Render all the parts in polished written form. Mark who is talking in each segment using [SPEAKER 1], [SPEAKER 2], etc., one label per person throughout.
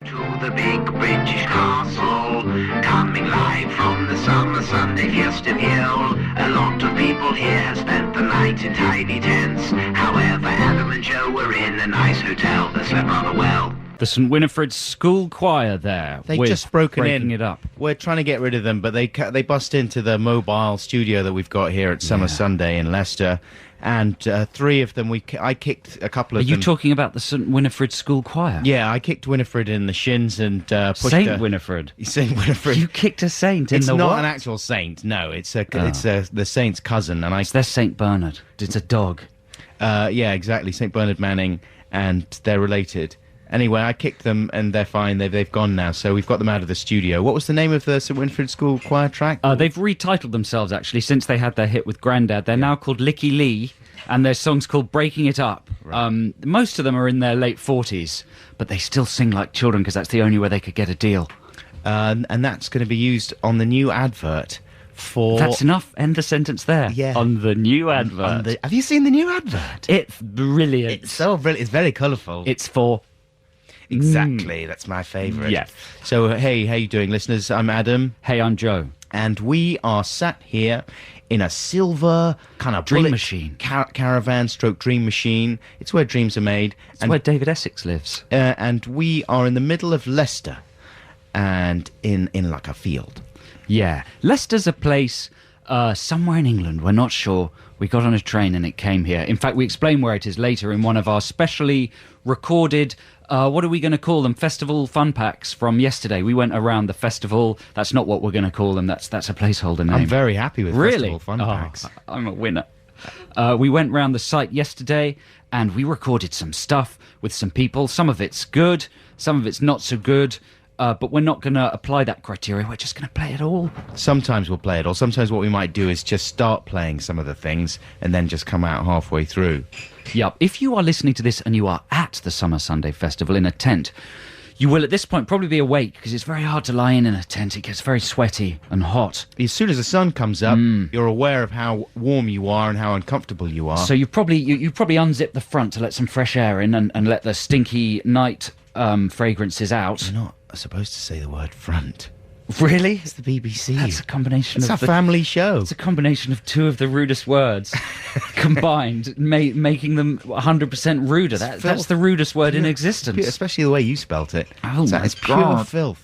[SPEAKER 1] To the big British castle, coming live from the summer Sunday festival. A lot of people here have spent the night in tiny tents. However, Adam and Joe were in a nice hotel that slept rather well.
[SPEAKER 2] The St Winifred's School Choir there.
[SPEAKER 3] They've just breaking
[SPEAKER 2] it up.
[SPEAKER 3] We're trying to get rid of them, but they bust into the mobile studio that we've got here at Summer Sunday in Leicester. And three of them, I kicked a couple of them.
[SPEAKER 2] Are you talking about the St Winifred School Choir?
[SPEAKER 3] Yeah, I kicked Winifred in the shins and pushed
[SPEAKER 2] Saint Winifred.
[SPEAKER 3] Saint Winifred.
[SPEAKER 2] You kicked a saint in the what?
[SPEAKER 3] It's not an actual saint. No, it's the saint's cousin, and
[SPEAKER 2] It's their Saint Bernard. It's a dog.
[SPEAKER 3] Yeah, exactly. Saint Bernard Manning, and they're related. Anyway, I kicked them, and they're fine. They've gone now, so we've got them out of the studio. What was the name of the St Winifred School Choir track?
[SPEAKER 2] They've retitled themselves, actually, since they had their hit with Grandad. They're now called Licky Lee, and their song's called Breaking It Up. Right. Most of them are in their late 40s, but they still sing like children because that's the only way they could get a deal.
[SPEAKER 3] And that's going to be used on the new advert for...
[SPEAKER 2] That's enough. End the sentence there.
[SPEAKER 3] Yeah.
[SPEAKER 2] On the new advert.
[SPEAKER 3] Have you seen the new advert?
[SPEAKER 2] It's brilliant.
[SPEAKER 3] It's so brilliant. It's very colourful.
[SPEAKER 2] It's for...
[SPEAKER 3] Exactly, that's my favourite.
[SPEAKER 2] Yeah.
[SPEAKER 3] So, hey, how you doing, listeners? I'm Adam.
[SPEAKER 2] Hey, I'm Joe.
[SPEAKER 3] And we are sat here in a silver kind of
[SPEAKER 2] dream machine.
[SPEAKER 3] Caravan stroke dream machine. It's where dreams are made.
[SPEAKER 2] It's where David Essex lives.
[SPEAKER 3] And we are in the middle of Leicester and in like a field.
[SPEAKER 2] Yeah. Leicester's a place somewhere in England. We're not sure. We got on a train and it came here. In fact, we explain where it is later in one of our specially recorded... what are we going to call them? Festival fun packs from yesterday. We went around the festival. That's not what we're going to call them. That's a placeholder name.
[SPEAKER 3] I'm very happy with
[SPEAKER 2] really?
[SPEAKER 3] Festival fun packs.
[SPEAKER 2] I'm a winner. We went round the site yesterday and we recorded some stuff with some people. Some of it's good, some of it's not so good. But we're not going to apply that criteria. We're just going to play it all.
[SPEAKER 3] Sometimes we'll play it all. Sometimes what we might do is just start playing some of the things and then just come out halfway through.
[SPEAKER 2] Yep. If you are listening to this and you are at the Summer Sunday Festival in a tent, you will at this point probably be awake because it's very hard to lie in a tent. It gets very sweaty and hot.
[SPEAKER 3] As soon as the sun comes up, you're aware of how warm you are and how uncomfortable you are.
[SPEAKER 2] So you probably unzip the front to let some fresh air in and let the stinky night fragrances out.
[SPEAKER 3] You're not supposed to say the word front.
[SPEAKER 2] Really?
[SPEAKER 3] It's the BBC.
[SPEAKER 2] That's a combination
[SPEAKER 3] It's a family show.
[SPEAKER 2] It's a combination of two of the rudest words combined, making them 100% ruder. That's the rudest word in existence.
[SPEAKER 3] Especially the way you spelt it.
[SPEAKER 2] Oh, my
[SPEAKER 3] It's
[SPEAKER 2] God.
[SPEAKER 3] pure filth.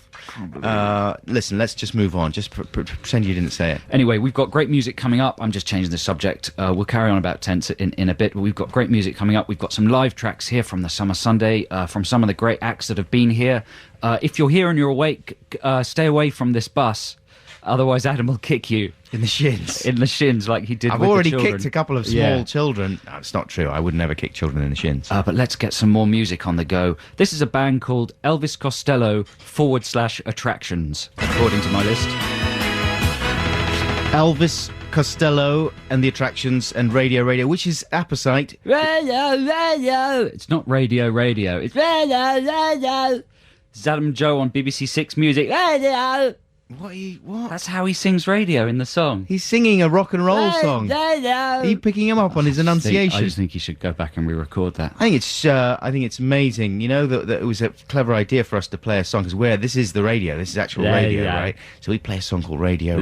[SPEAKER 3] Listen, let's just move on. Just pretend you didn't say it.
[SPEAKER 2] Anyway, we've got great music coming up. I'm just changing the subject. We'll carry on about tents in a bit. But we've got great music coming up. We've got some live tracks here from the Summer Sunday, from some of the great acts that have been here. If you're here and you're awake, stay away from this bus. Otherwise, Adam will kick you.
[SPEAKER 3] In the shins.
[SPEAKER 2] In the shins, like he did with the
[SPEAKER 3] I've already
[SPEAKER 2] children.
[SPEAKER 3] kicked a couple of small children. No, it's not true. I would never kick children in the shins.
[SPEAKER 2] But let's get some more music on the go. This is a band called Elvis Costello /Attractions, according to my list.
[SPEAKER 3] Elvis Costello and the Attractions and Radio, which is apposite.
[SPEAKER 2] Radio. It's not radio. It's radio. This is Adam and Joe on BBC Six Music. Radio.
[SPEAKER 3] What?
[SPEAKER 2] That's how he sings radio in the song.
[SPEAKER 3] He's singing a rock and roll song. Are you picking him up on his enunciation?
[SPEAKER 2] I just think you should go back and re-record that.
[SPEAKER 3] I think it's amazing. You know that it was a clever idea for us to play a song because this is the radio. This is actual radio, right? So we play a song called Radio.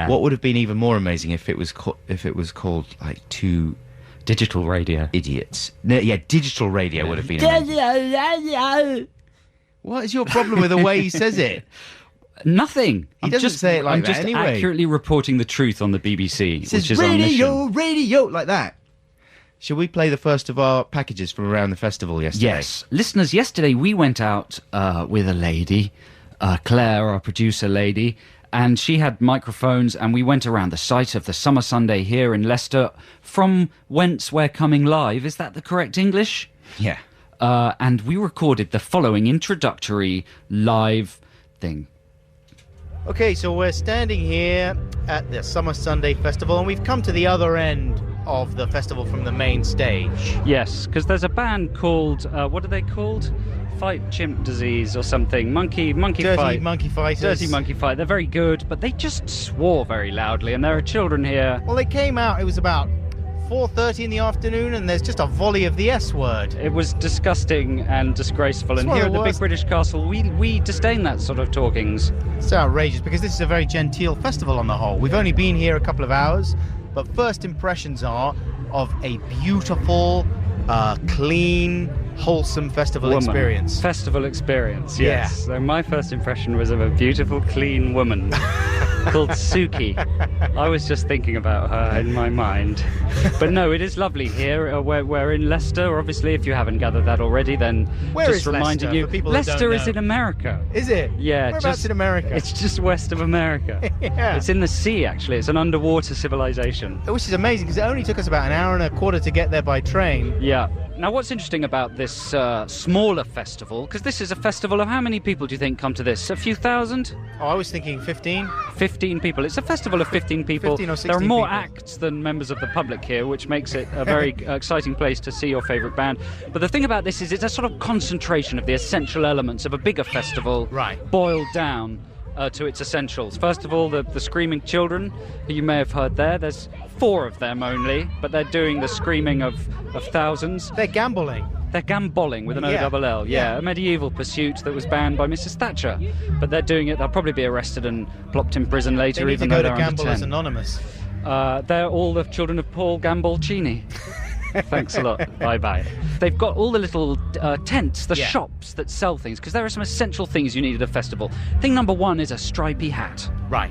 [SPEAKER 3] What would have been even more amazing if it was called like Two
[SPEAKER 2] Digital Radio
[SPEAKER 3] Idiots. No, Digital Radio would have been amazing. What is your problem with the way he says it?
[SPEAKER 2] Nothing.
[SPEAKER 3] He doesn't say it like that anyway.
[SPEAKER 2] I'm just accurately reporting the truth on the BBC,
[SPEAKER 3] He says
[SPEAKER 2] which is our mission.
[SPEAKER 3] radio, like that. Shall we play the first of our packages from around the festival yesterday?
[SPEAKER 2] Yes. Listeners, yesterday we went out with a lady, Claire, our producer lady, and she had microphones, and we went around the site of the Summer Sunday here in Leicester, from whence we're coming live. Is that the correct English?
[SPEAKER 3] Yeah.
[SPEAKER 2] And we recorded the following introductory live thing.
[SPEAKER 3] Okay, so we're standing here at the Summer Sunday Festival, and we've come to the other end of the festival from the main stage.
[SPEAKER 2] Yes, because there's a band called, what are they called? Fight Chimp Disease or something. Monkey
[SPEAKER 3] Dirty
[SPEAKER 2] Fight.
[SPEAKER 3] Monkey Fighters.
[SPEAKER 2] Dirty Monkey Fight. They're very good, but they just swore very loudly, and there are children here.
[SPEAKER 3] Well, they came out, it was about
[SPEAKER 4] 4:30 in the afternoon, and there's just a volley of the S word.
[SPEAKER 2] It was disgusting and disgraceful, and here at the Big British Castle, we disdain that sort of talkings.
[SPEAKER 4] It's outrageous, because this is a very genteel festival on the whole. We've only been here a couple of hours, but first impressions are of a beautiful, clean, wholesome festival experience.
[SPEAKER 2] Festival experience, yes. Yeah. So my first impression was of a beautiful, clean woman called Suki. I was just thinking about her in my mind. But no, it is lovely here. We're in Leicester, obviously. If you haven't gathered that already, then just reminding you. Leicester is in America.
[SPEAKER 4] Is it?
[SPEAKER 2] Yeah.
[SPEAKER 4] Whereabouts in America?
[SPEAKER 2] It's just west of America.
[SPEAKER 4] Yeah.
[SPEAKER 2] It's in the sea, actually. It's an underwater civilization.
[SPEAKER 4] Which is amazing, because it only took us about an hour and a quarter to get there by train.
[SPEAKER 2] Yeah. Now, what's interesting about this smaller festival, because this is a festival of how many people do you think come to this? A few thousand?
[SPEAKER 4] Oh, I was thinking 15.
[SPEAKER 2] 15 people. It's a festival of 15 people.
[SPEAKER 4] 15 or 16
[SPEAKER 2] there are more
[SPEAKER 4] people.
[SPEAKER 2] Acts than members of the public here, which makes it a very exciting place to see your favourite band. But the thing about this is it's a sort of concentration of the essential elements of a bigger festival, boiled down to its essentials. First of all, the screaming children, who you may have heard there. There's 4 of them only, but they're doing the screaming of thousands.
[SPEAKER 4] They're gambling.
[SPEAKER 2] They're gambolling with an O-double-L, yeah. A medieval pursuit that was banned by Mrs. Thatcher. But they're doing it. They'll probably be arrested and plopped in prison later, even though they're under 10.
[SPEAKER 4] They need to go to Gamblers Anonymous.
[SPEAKER 2] They're all the children of Paul Gambolcini. Thanks a lot. Bye-bye. They've got all the little tents, the shops that sell things, because there are some essential things you need at a festival. Thing number 1 is a stripy hat.
[SPEAKER 4] Right.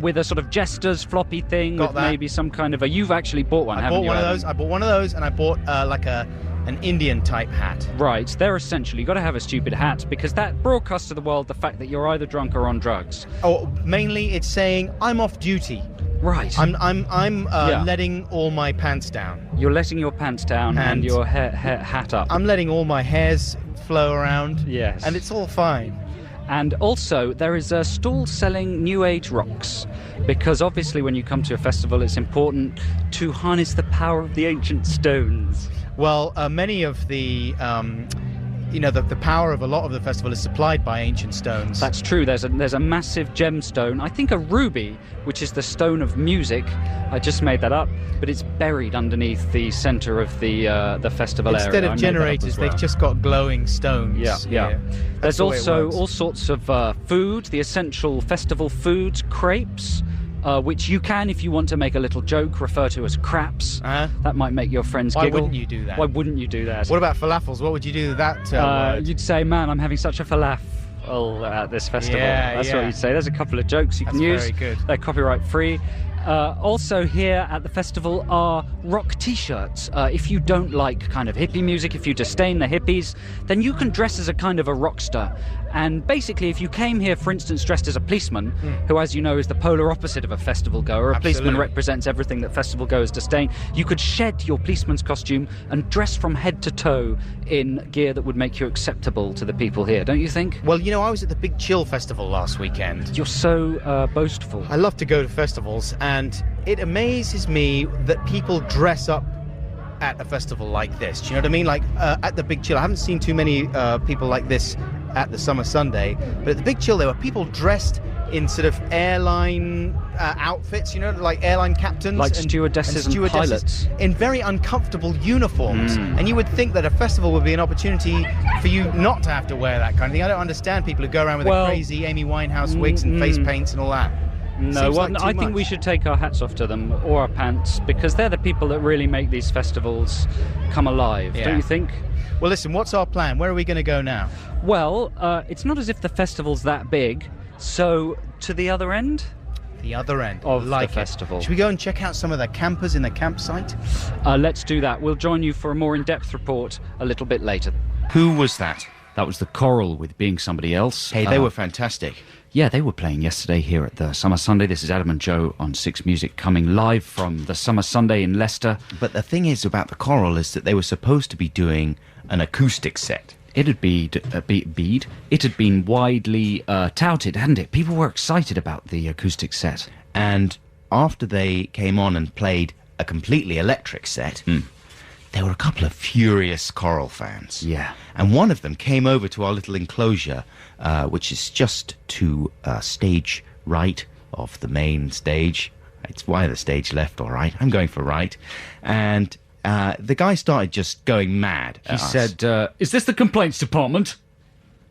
[SPEAKER 2] With a sort of jester's floppy thing, with maybe some kind of a... You've actually bought one, haven't you?
[SPEAKER 4] I bought one of those, and I bought like an Indian-type hat.
[SPEAKER 2] Right. They're essential. You've got to have a stupid hat, because that broadcasts to the world the fact that you're either drunk or on drugs.
[SPEAKER 4] Oh, mainly it's saying, I'm off duty.
[SPEAKER 2] Right.
[SPEAKER 4] I'm letting all my pants down.
[SPEAKER 2] You're letting your pants down and your hat up.
[SPEAKER 4] I'm letting all my hairs flow around.
[SPEAKER 2] Yes.
[SPEAKER 4] And it's all fine.
[SPEAKER 2] And also, there is a stall selling New Age rocks, because obviously when you come to a festival, it's important to harness the power of the ancient stones.
[SPEAKER 4] Well, many of the... the power of a lot of the festival is supplied by ancient stones.
[SPEAKER 2] That's true. There's a massive gemstone, I think a ruby, which is the stone of music. I just made that up, but it's buried underneath the centre of the festival area.
[SPEAKER 4] Instead of generators, they've just got glowing stones.
[SPEAKER 2] Yeah. There's also all sorts of food, the essential festival foods, crepes, which you can, if you want to make a little joke, refer to as craps. That might make your friends giggle.
[SPEAKER 4] Why wouldn't you do that?
[SPEAKER 2] Why wouldn't you do that?
[SPEAKER 4] What about falafels? What would you do with that word?
[SPEAKER 2] You'd say, man, I'm having such a falafel at this festival. That's what you'd say. There's a couple of jokes you can use.
[SPEAKER 4] Very good.
[SPEAKER 2] They're copyright free. Also here at the festival are rock t-shirts. If you don't like kind of hippie music, if you disdain the hippies, then you can dress as a kind of a rock star. And basically, if you came here, for instance, dressed as a policeman, who, as you know, is the polar opposite of a festival goer, a policeman represents everything that festival goers disdain, you could shed your policeman's costume and dress from head to toe in gear that would make you acceptable to the people here, don't you think?
[SPEAKER 4] Well, I was at the Big Chill Festival last weekend.
[SPEAKER 2] You're so boastful.
[SPEAKER 4] I love to go to festivals, and it amazes me that people dress up at a festival like this. Do you know what I mean? Like at the Big Chill, I haven't seen too many people like this at the Summer Sundae, but at the Big Chill there were people dressed in sort of airline outfits, like airline captains,
[SPEAKER 2] like stewardesses and pilots,
[SPEAKER 4] in very uncomfortable uniforms. And you would think that a festival would be an opportunity for you not to have to wear that kind of thing. I don't understand people who go around with the crazy Amy Winehouse wigs and face paints and all that.
[SPEAKER 2] No, I think we should take our hats off to them, or our pants, because they're the people that really make these festivals come alive, don't you think?
[SPEAKER 4] Well, listen, what's our plan? Where are we going to go now?
[SPEAKER 2] Well, it's not as if the festival's that big, so to the other end?
[SPEAKER 4] The other end
[SPEAKER 2] of the festival.
[SPEAKER 4] Should we go and check out some of the campers in the campsite?
[SPEAKER 2] Let's do that. We'll join you for a more in-depth report a little bit later.
[SPEAKER 3] Who was that?
[SPEAKER 2] That was the Coral with Being Somebody Else.
[SPEAKER 3] Hey, they were fantastic.
[SPEAKER 2] Yeah, they were playing yesterday here at the Summer Sundae. This is Adam and Joe on Six Music, coming live from the Summer Sundae in Leicester.
[SPEAKER 3] But the thing is about the Coral is that they were supposed to be doing an acoustic set.
[SPEAKER 2] It had been widely touted, hadn't it? People were excited about the acoustic set.
[SPEAKER 3] And after they came on and played a completely electric set, there were a couple of furious Coral fans.
[SPEAKER 2] Yeah.
[SPEAKER 3] And one of them came over to our little enclosure, which is just to stage right of the main stage. it's why the stage left, all right. I'm going for right. And the guy started just going mad.
[SPEAKER 2] He said, is this the complaints department?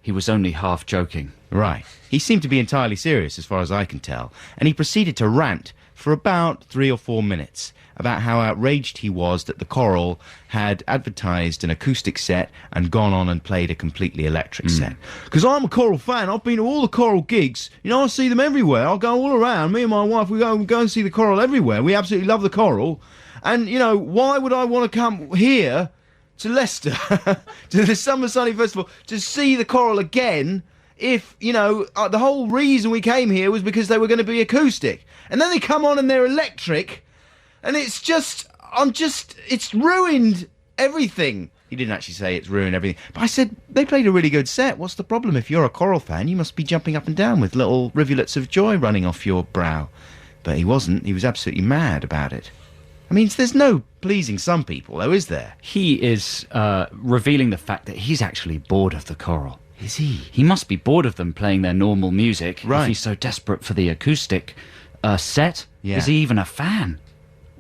[SPEAKER 2] He was only half joking.
[SPEAKER 3] Right. He seemed to be entirely serious, as far as I can tell. And he proceeded to rant for about 3 or 4 minutes about how outraged he was that the Coral had advertised an acoustic set and gone on and played a completely electric set. Because I'm a Coral fan. I've been to all the Coral gigs. You know, I see them everywhere. I'll go all around. Me and my wife, we go and see the Coral everywhere. We absolutely love the Coral. And, you know, why would I want to come here to Leicester, to the Summer Sunday Festival, to see the Coral again if, you know, the whole reason we came here was because they were going to be acoustic. And then they come on and they're electric, and it's ruined everything. He didn't actually say it's ruined everything. But I said, they played a really good set. What's the problem? If you're a Coral fan, you must be jumping up and down with little rivulets of joy running off your brow. But he wasn't. He was absolutely mad about it. I mean, there's no pleasing some people, though, is there?
[SPEAKER 2] He is revealing the fact that he's actually bored of the Coral.
[SPEAKER 3] Is he?
[SPEAKER 2] He must be bored of them playing their normal music.
[SPEAKER 3] Right.
[SPEAKER 2] If he's so desperate for the acoustic set.
[SPEAKER 3] Yeah.
[SPEAKER 2] Is he even a fan?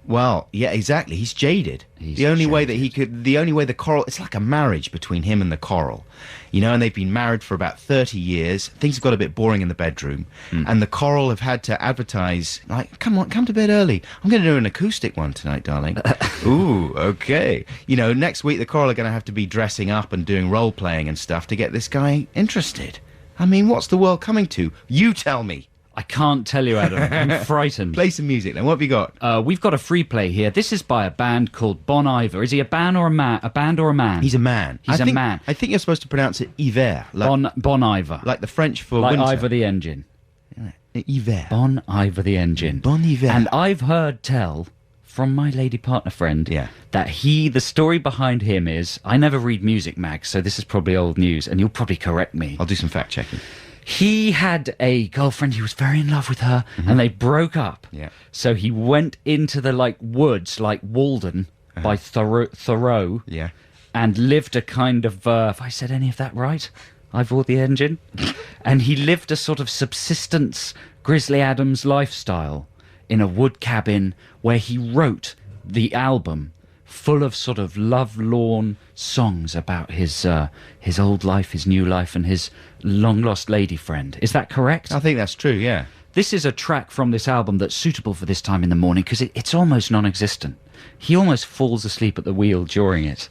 [SPEAKER 3] Well, yeah, exactly. He's jaded. The only way the Coral, it's like a marriage between him and the Coral. You know, and they've been married for about 30 years. Things have got a bit boring in the bedroom. And the Coral have had to advertise, like, come on, come to bed early. I'm going to do an acoustic one tonight, darling. Ooh, okay. You know, next week the Coral are going to have to be dressing up and doing role-playing and stuff to get this guy interested. I mean, what's the world coming to? You tell me.
[SPEAKER 2] I can't tell you, Adam. I'm frightened.
[SPEAKER 3] Play some music then. What have you got?
[SPEAKER 2] We've got a free play here. This is by a band called Bon Iver. Is he a band or a man? A band or a man?
[SPEAKER 3] He's a man.
[SPEAKER 2] He's a man.
[SPEAKER 3] I think you're supposed to pronounce it hiver. Like,
[SPEAKER 2] Bon Iver.
[SPEAKER 3] Like the French for
[SPEAKER 2] like
[SPEAKER 3] winter.
[SPEAKER 2] Ivor the engine.
[SPEAKER 3] Hiver.
[SPEAKER 2] Bon Iver the engine.
[SPEAKER 3] Bon hiver.
[SPEAKER 2] And I've heard tell from my lady partner friend that the story behind him is, I never read music mags, so this is probably old news, and you'll probably correct me.
[SPEAKER 3] I'll do some fact checking.
[SPEAKER 2] He had a girlfriend, he was very in love with her, and they broke up.
[SPEAKER 3] Yeah.
[SPEAKER 2] So he went into the, like, woods, like Walden, by Thoreau, and lived a kind of, have I said any of that right? Ivor the engine? And he lived a sort of subsistence Grizzly Adams lifestyle in a wood cabin where he wrote the album full of sort of lovelorn songs about his old life, his new life, and his long-lost lady friend. Is that correct?
[SPEAKER 3] I think that's true, yeah.
[SPEAKER 2] This is a track from this album that's suitable for this time in the morning because it's almost non-existent. He almost falls asleep at the wheel during it.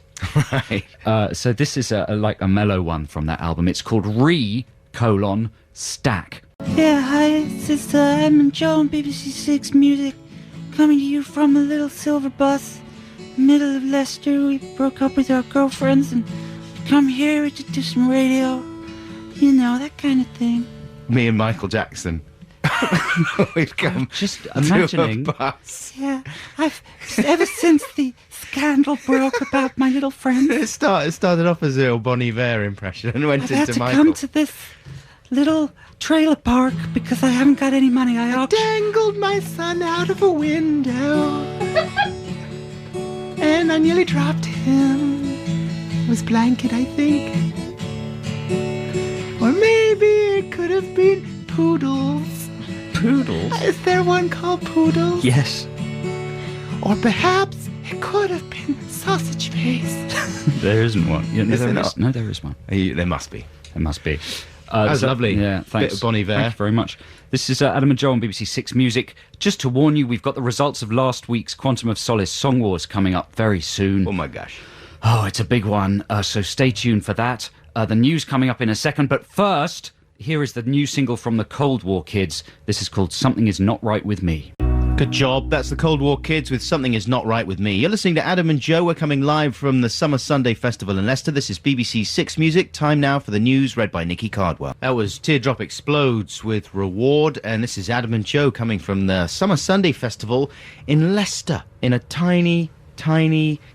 [SPEAKER 3] Right.
[SPEAKER 2] So this is like a mellow one from that album. It's called Stack.
[SPEAKER 5] Yeah, hi, it's Adam and Joe on BBC Six Music, coming to you from a little silver bus, middle of Leicester. We broke up with our girlfriends and come here to do some radio, you know, that kind of thing.
[SPEAKER 3] Me and Michael Jackson. We've come
[SPEAKER 2] just imagining.
[SPEAKER 3] To a bus.
[SPEAKER 5] Yeah, ever since the scandal broke about my little friend.
[SPEAKER 3] It started off as a Bon Iver impression and went
[SPEAKER 5] I've
[SPEAKER 3] into
[SPEAKER 5] had to
[SPEAKER 3] Michael.
[SPEAKER 5] come to this little trailer park because I haven't got any money. I
[SPEAKER 6] dangled my son out of a window and I nearly dropped him. It was blanket, I think. Or maybe it could have been Poodles.
[SPEAKER 2] Poodles?
[SPEAKER 6] Is there one called Poodles?
[SPEAKER 2] Yes.
[SPEAKER 6] Or perhaps it could have been Sausage Face.
[SPEAKER 2] There isn't one. Yeah, no,
[SPEAKER 3] Is there
[SPEAKER 2] there
[SPEAKER 3] not?
[SPEAKER 2] is. No, there is one.
[SPEAKER 3] There must be.
[SPEAKER 2] There must be.
[SPEAKER 3] That was lovely.
[SPEAKER 2] Yeah, thanks.
[SPEAKER 3] Bit of Bon Iver.
[SPEAKER 2] Thanks very much. This is Adam and Joe on BBC Six Music. Just to warn you, we've got the results of last week's Quantum of Solace Song Wars coming up very soon.
[SPEAKER 3] Oh my gosh.
[SPEAKER 2] Oh, it's a big one. So stay tuned for that. The news coming up in a second. But first, here is the new single from the Cold War Kids. This is called Something Is Not Right With Me.
[SPEAKER 3] Good job. That's the Cold War Kids with Something Is Not Right With Me. You're listening to Adam and Joe. We're coming live from the Summer Sunday Festival in Leicester. This is BBC Six Music. Time now for the news read by Nikki Cardwell. That was Teardrop Explodes with Reward, and this is Adam and Joe coming from the Summer Sunday Festival in Leicester in a tiny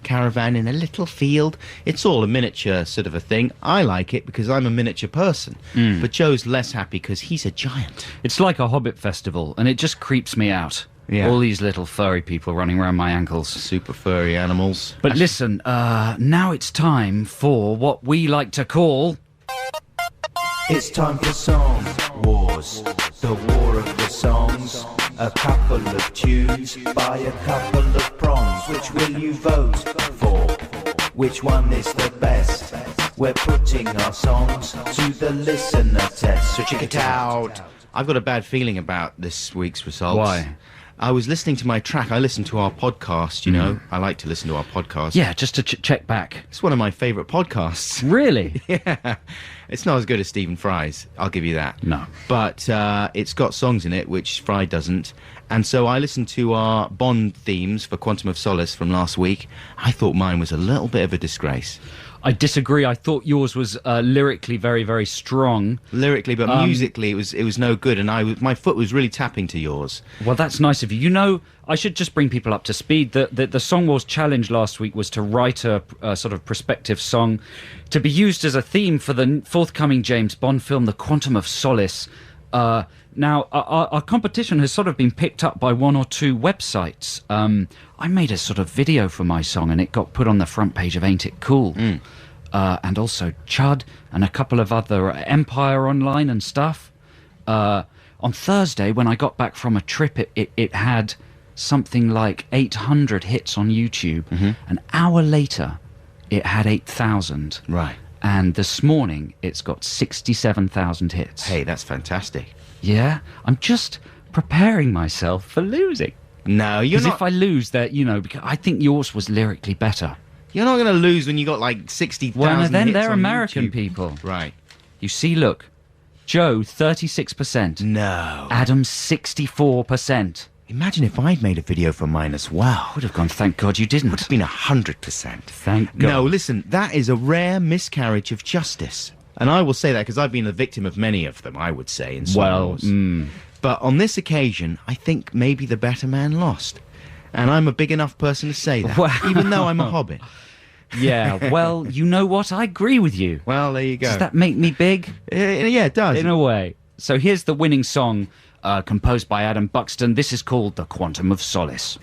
[SPEAKER 3] caravan in a little field. It's all a miniature sort of a thing. I like it because I'm a miniature person. But Joe's less happy because he's a giant.
[SPEAKER 2] It's like a Hobbit festival, and it just creeps me out.
[SPEAKER 3] Yeah.
[SPEAKER 2] All these little furry people running around my ankles.
[SPEAKER 3] Super furry animals.
[SPEAKER 2] But listen, now it's time for what we like to call...
[SPEAKER 7] It's time for Song Wars, the war of the songs. A couple of tunes by a couple of prongs. Which will you vote for? Which one is the best? We're putting our songs to the listener test. So check it out.
[SPEAKER 3] I've got a bad feeling about this week's results.
[SPEAKER 2] Why?
[SPEAKER 3] I was listening to my track. I listened to our podcast, you know. I like to listen to our podcast.
[SPEAKER 2] Yeah, just to check back.
[SPEAKER 3] It's one of my favourite podcasts.
[SPEAKER 2] Really?
[SPEAKER 3] Yeah. It's not as good as Stephen Fry's, I'll give you that.
[SPEAKER 2] No.
[SPEAKER 3] But it's got songs in it, which Fry doesn't. And so I listened to our Bond themes for Quantum of Solace from last week. I thought mine was a little bit of a disgrace.
[SPEAKER 2] I disagree. I thought yours was lyrically very, very strong.
[SPEAKER 3] Lyrically, but musically, it was no good, and my foot was really tapping to yours.
[SPEAKER 2] Well, that's nice of you. You know, I should just bring people up to speed. The Song Wars challenge last week was to write a sort of prospective song to be used as a theme for the forthcoming James Bond film, The Quantum of Solace. Now, our competition has sort of been picked up by one or two websites. I made a sort of video for my song, and it got put on the front page of Ain't It Cool? And also Chud and a couple of other Empire Online and stuff. On Thursday, when I got back from a trip, it had something like 800 hits on YouTube. An hour later, it had 8,000.
[SPEAKER 3] Right.
[SPEAKER 2] And this morning, it's got 67,000 hits.
[SPEAKER 3] Hey, that's fantastic.
[SPEAKER 2] Yeah? I'm just preparing myself for losing.
[SPEAKER 3] No, you're not.
[SPEAKER 2] Because if I lose, because I think yours was lyrically better.
[SPEAKER 3] You're not going to lose when you got like 60,000
[SPEAKER 2] Well, no, then
[SPEAKER 3] hits
[SPEAKER 2] they're
[SPEAKER 3] on
[SPEAKER 2] American
[SPEAKER 3] YouTube.
[SPEAKER 2] people.
[SPEAKER 3] Right.
[SPEAKER 2] You see, look. Joe, 36%.
[SPEAKER 3] No.
[SPEAKER 2] Adam, 64%.
[SPEAKER 3] Imagine if I'd made a video for mine as well.
[SPEAKER 2] Would have gone, thank God you didn't.
[SPEAKER 3] Would have been 100%.
[SPEAKER 2] Thank God.
[SPEAKER 3] No, listen, that is a rare miscarriage of justice. And I will say that because I've been a victim of many of them, I would say, in Song Wars. But on this occasion, I think maybe the better man lost. And I'm a big enough person to say that,
[SPEAKER 2] Wow.
[SPEAKER 3] even though I'm a hobbit.
[SPEAKER 2] Yeah, well, you know what? I agree with you.
[SPEAKER 3] Well, there you go.
[SPEAKER 2] Does that make me big?
[SPEAKER 3] Yeah, it does.
[SPEAKER 2] In a way. So here's the winning song composed by Adam Buxton. This is called The Quantum of Solace.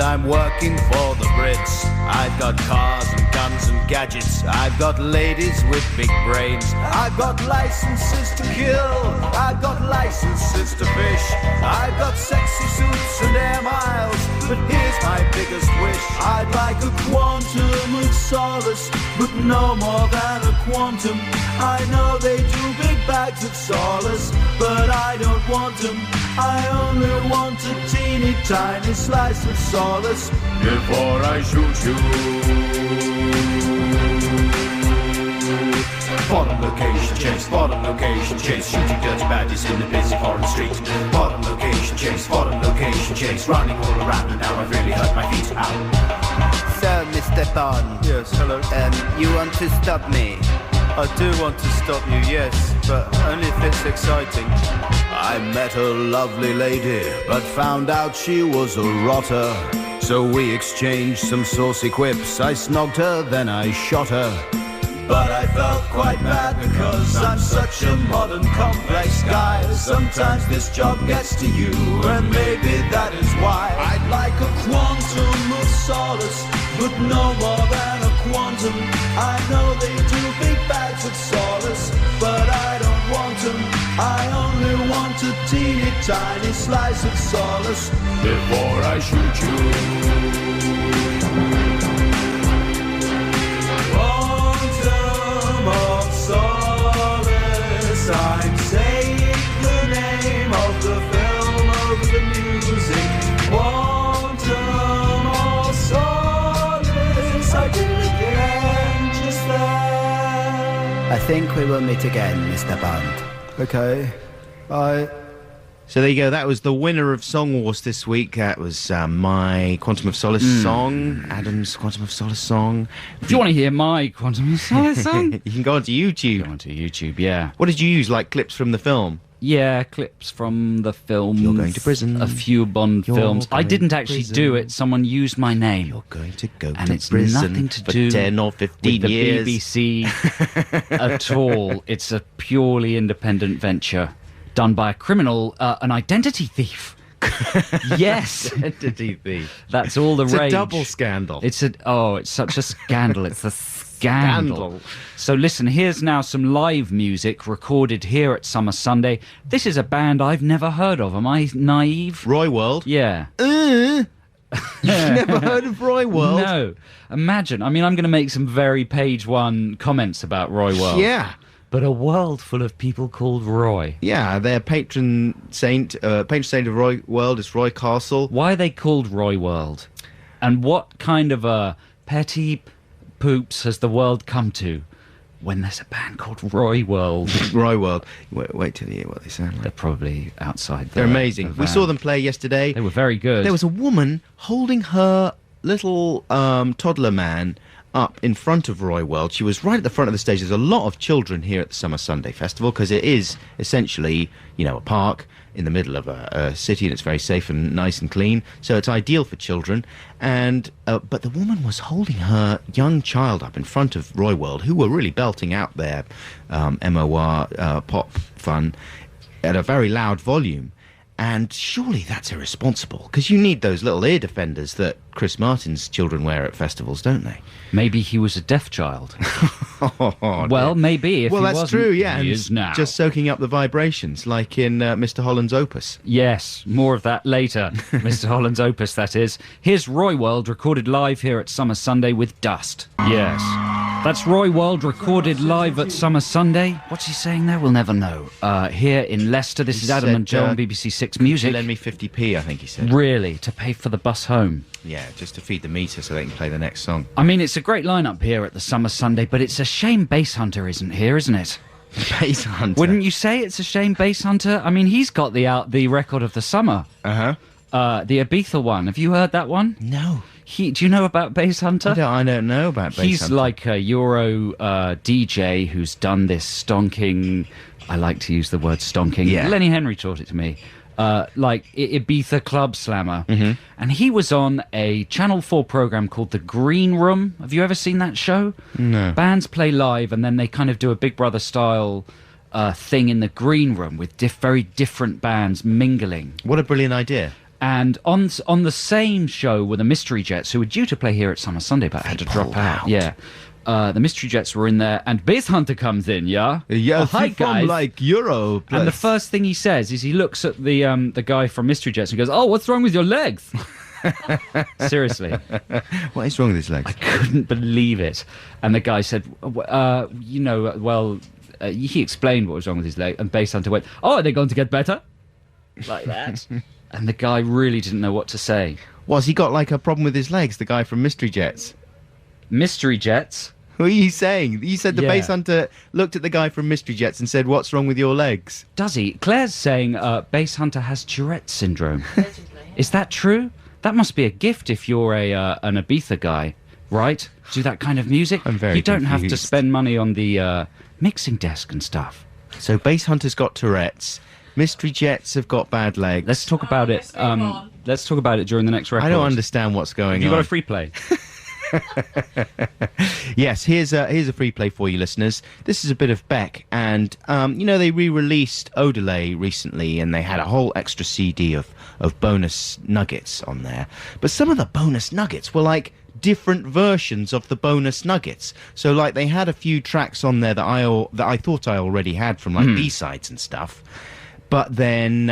[SPEAKER 8] I'm working for the Brits. I've got cars and guns and gadgets. I've got ladies with big brains. I've got licenses to kill. I've got licenses to fish. I've got sexy suits and air miles. But here's my biggest wish. I'd like a quantum of solace, but no more than a quantum. I know they do big bags of solace, but I don't want them. I only want a teeny tiny slice of solace before I shoot you. Bottom location chase, bottom location chase, shooting dirty baddies in the busy foreign street. Bottom location chase, bottom location chase, running all around and now I've really hurt my feet. Ow.
[SPEAKER 9] So, Mr. Bond.
[SPEAKER 8] Yes, hello.
[SPEAKER 9] You want to stop me?
[SPEAKER 8] I do want to stop you, yes, but only if it's exciting. I met a lovely lady, but found out she was a rotter. So we exchanged some saucy quips. I snogged her, then I shot her. But I felt quite bad because I'm such a modern, complex guy. Sometimes this job gets to you, and maybe that is why I'd like a quantum of solace, but no more than a quantum. I know they do big bags of solace, but I don't want them. I only want a teeny tiny slice of solace before I shoot you. Of solace, I'm saying the name of the film over the music. Quantum of solace, I did it again just there.
[SPEAKER 9] I think we will meet again, Mr. Bond.
[SPEAKER 8] Okay, bye.
[SPEAKER 3] So there you go. That was the winner of Song Wars this week. That was my Quantum of Solace song, Adam's Quantum of Solace song.
[SPEAKER 2] If you want to hear my Quantum of Solace song,
[SPEAKER 3] you can go onto YouTube.
[SPEAKER 2] Go onto YouTube, yeah.
[SPEAKER 3] What did you use, like clips from the film?
[SPEAKER 2] Yeah, clips from the film.
[SPEAKER 3] You're going to prison.
[SPEAKER 2] A few Bond films. I didn't actually do it. Someone used my name.
[SPEAKER 3] You're going to go
[SPEAKER 2] and
[SPEAKER 3] to
[SPEAKER 2] it's
[SPEAKER 3] prison
[SPEAKER 2] nothing to
[SPEAKER 3] for
[SPEAKER 2] do
[SPEAKER 3] 10 or 15
[SPEAKER 2] with the
[SPEAKER 3] years.
[SPEAKER 2] BBC at all. It's a purely independent venture done by a criminal, an identity thief. Yes,
[SPEAKER 3] Identity thief.
[SPEAKER 2] that's all the
[SPEAKER 3] It's
[SPEAKER 2] rage.
[SPEAKER 3] a double scandal.
[SPEAKER 2] It's such a scandal. It's a scandal. So listen, here's now some live music recorded here at Summer Sunday. This is a band I've never heard of. Am I naive?
[SPEAKER 3] Roy World.
[SPEAKER 2] Yeah.
[SPEAKER 3] You've never heard of Roy World?
[SPEAKER 2] No. Imagine. I mean, I'm going to make some very page one comments about Roy World.
[SPEAKER 3] Yeah.
[SPEAKER 2] But a world full of people called Roy.
[SPEAKER 3] Yeah, their patron saint of Roy World is Roy Castle.
[SPEAKER 2] Why are they called Roy World? And what kind of a petty poops has the world come to when there's a band called Roy World?
[SPEAKER 3] Roy World. Wait till you hear what they sound like.
[SPEAKER 2] They're probably outside.
[SPEAKER 3] They're amazing. We saw them play yesterday.
[SPEAKER 2] They were very good.
[SPEAKER 3] There was a woman holding her little toddler man up in front of Roy World. She was right at the front of the stage. There's a lot of children here at the Summer Sunday Festival because it is essentially, a park in the middle of a city, and it's very safe and nice and clean. So it's ideal for children. And but the woman was holding her young child up in front of Roy World, who were really belting out their MOR pop fun at a very loud volume. And surely that's irresponsible, because you need those little ear defenders that Chris Martin's children wear at festivals, don't they?
[SPEAKER 2] Maybe he was a deaf child.
[SPEAKER 3] Oh,
[SPEAKER 2] well, maybe. If
[SPEAKER 3] well,
[SPEAKER 2] he
[SPEAKER 3] that's
[SPEAKER 2] wasn't,
[SPEAKER 3] true, yeah.
[SPEAKER 2] He
[SPEAKER 3] and
[SPEAKER 2] is now.
[SPEAKER 3] just soaking up the vibrations, like in Mr. Holland's Opus.
[SPEAKER 2] Yes, more of that later. Mr. Holland's Opus, that is. Here's Roy World, recorded live here at Summer Sunday with Dust. Yes. That's Roy World, recorded live at Summer Sunday. What's he saying there? We'll never know. Here in Leicester, this is Adam and Joe on BBC Six Music.
[SPEAKER 3] Lend me 50p, I think he said.
[SPEAKER 2] Really? To pay for the bus home?
[SPEAKER 3] Yeah, just to feed the meter so they can play the next song.
[SPEAKER 2] I mean, it's a great lineup here at the Summer Sunday, but it's a shame Bass Hunter isn't here, isn't it?
[SPEAKER 3] Bass Hunter?
[SPEAKER 2] Wouldn't you say it's a shame Bass Hunter? I mean, he's got the record of the summer.
[SPEAKER 3] Uh-huh.
[SPEAKER 2] The Ibiza one. Have you heard that one?
[SPEAKER 3] No.
[SPEAKER 2] Do you know about Bass Hunter?
[SPEAKER 3] I don't know about Bass Hunter.
[SPEAKER 2] He's like a Euro DJ who's done this stonking... I like to use the word stonking.
[SPEAKER 3] Yeah.
[SPEAKER 2] Lenny Henry taught it to me. Like Ibiza Club Slammer.
[SPEAKER 3] Mm-hmm.
[SPEAKER 2] And he was on a Channel 4 program called The Green Room. Have you ever seen that show?
[SPEAKER 3] No.
[SPEAKER 2] Bands play live and then they kind of do a Big Brother style thing in the Green Room with very different bands mingling.
[SPEAKER 3] What a brilliant idea.
[SPEAKER 2] And on the same show were the Mystery Jets, who were due to play here at Summer Sunday, but had to drop out. Yeah. The Mystery Jets were in there, and Bass Hunter comes in, yeah?
[SPEAKER 3] Yeah,
[SPEAKER 2] hi, guys.
[SPEAKER 3] From like Euro.
[SPEAKER 2] And the first thing he says is he looks at the guy from Mystery Jets and goes, "Oh, what's wrong with your legs?" Seriously.
[SPEAKER 3] What is wrong with his legs?
[SPEAKER 2] I couldn't believe it. And the guy said, he explained what was wrong with his leg, and Bass Hunter went, "Oh, are they going to get better?" Like that. And the guy really didn't know what to say.
[SPEAKER 3] Has he got like a problem with his legs, the guy from Mystery Jets?
[SPEAKER 2] Mystery Jets?
[SPEAKER 3] Who are you saying? You said the
[SPEAKER 2] Yeah.
[SPEAKER 3] Bass Hunter looked at the guy from Mystery Jets and said, "What's wrong with your legs?"
[SPEAKER 2] Does he? Claire's saying Bass Hunter has Tourette's syndrome. Is that true? That must be a gift if you're an Ibiza guy, right? Do that kind of music.
[SPEAKER 3] I'm very
[SPEAKER 2] You don't have to
[SPEAKER 3] confused.
[SPEAKER 2] spend money on the mixing desk and stuff.
[SPEAKER 3] So Bass Hunter's got Tourette's. Mystery Jets have got bad legs.
[SPEAKER 2] Let's talk about it. Let's talk about it during the next record.
[SPEAKER 3] I don't understand what's going
[SPEAKER 2] Have you
[SPEAKER 3] on.
[SPEAKER 2] got a free play?
[SPEAKER 3] Yes, here's a free play for you listeners. This is a bit of Beck, and they re-released Odelay recently, and they had a whole extra CD of bonus nuggets on there. But some of the bonus nuggets were like different versions of the bonus nuggets. So like they had a few tracks on there that I thought I already had from like B-sides and stuff. But then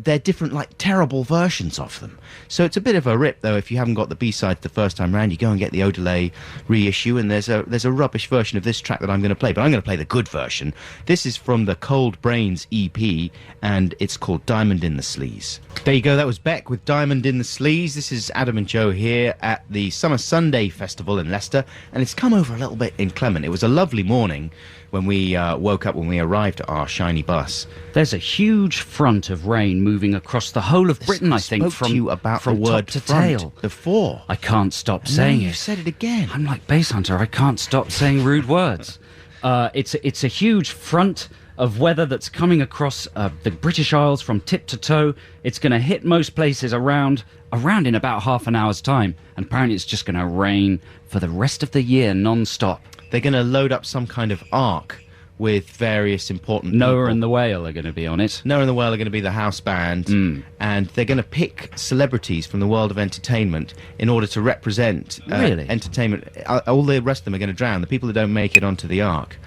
[SPEAKER 3] they're different, like, terrible versions of them. So it's a bit of a rip, though. If you haven't got the B-side the first time round, you go and get the Odelay reissue, and there's a rubbish version of this track that I'm going to play. But I'm going to play the good version. This is from the Cold Brains EP, and it's called Diamond in the Sleaze. There you go. That was Beck with Diamond in the Sleaze. This is Adam and Joe here at the Summer Sunday Festival in Leicester, and it's come over a little bit inclement. It was a lovely morning when we woke up, when we arrived at our shiny bus.
[SPEAKER 2] There's a huge front of rain moving across the whole of Britain, I think,
[SPEAKER 3] spoke to you about
[SPEAKER 2] from
[SPEAKER 3] the word
[SPEAKER 2] top to
[SPEAKER 3] front
[SPEAKER 2] tail.
[SPEAKER 3] before.
[SPEAKER 2] I can't stop saying
[SPEAKER 3] you
[SPEAKER 2] it.
[SPEAKER 3] said it again.
[SPEAKER 2] I'm like Bass Hunter. I can't stop saying rude words. It's a huge front of weather that's coming across the British Isles from tip to toe. It's going to hit most places around in about half an hour's time. And apparently it's just going to rain for the rest of the year non-stop.
[SPEAKER 3] They're going to load up some kind of ark with various important
[SPEAKER 2] Noah
[SPEAKER 3] people.
[SPEAKER 2] and the Whale are going to be on it.
[SPEAKER 3] Noah and the Whale are going to be the house band, and they're going to pick celebrities from the world of entertainment in order to represent entertainment. All the rest of them are going to drown. The people that don't make it onto the ark.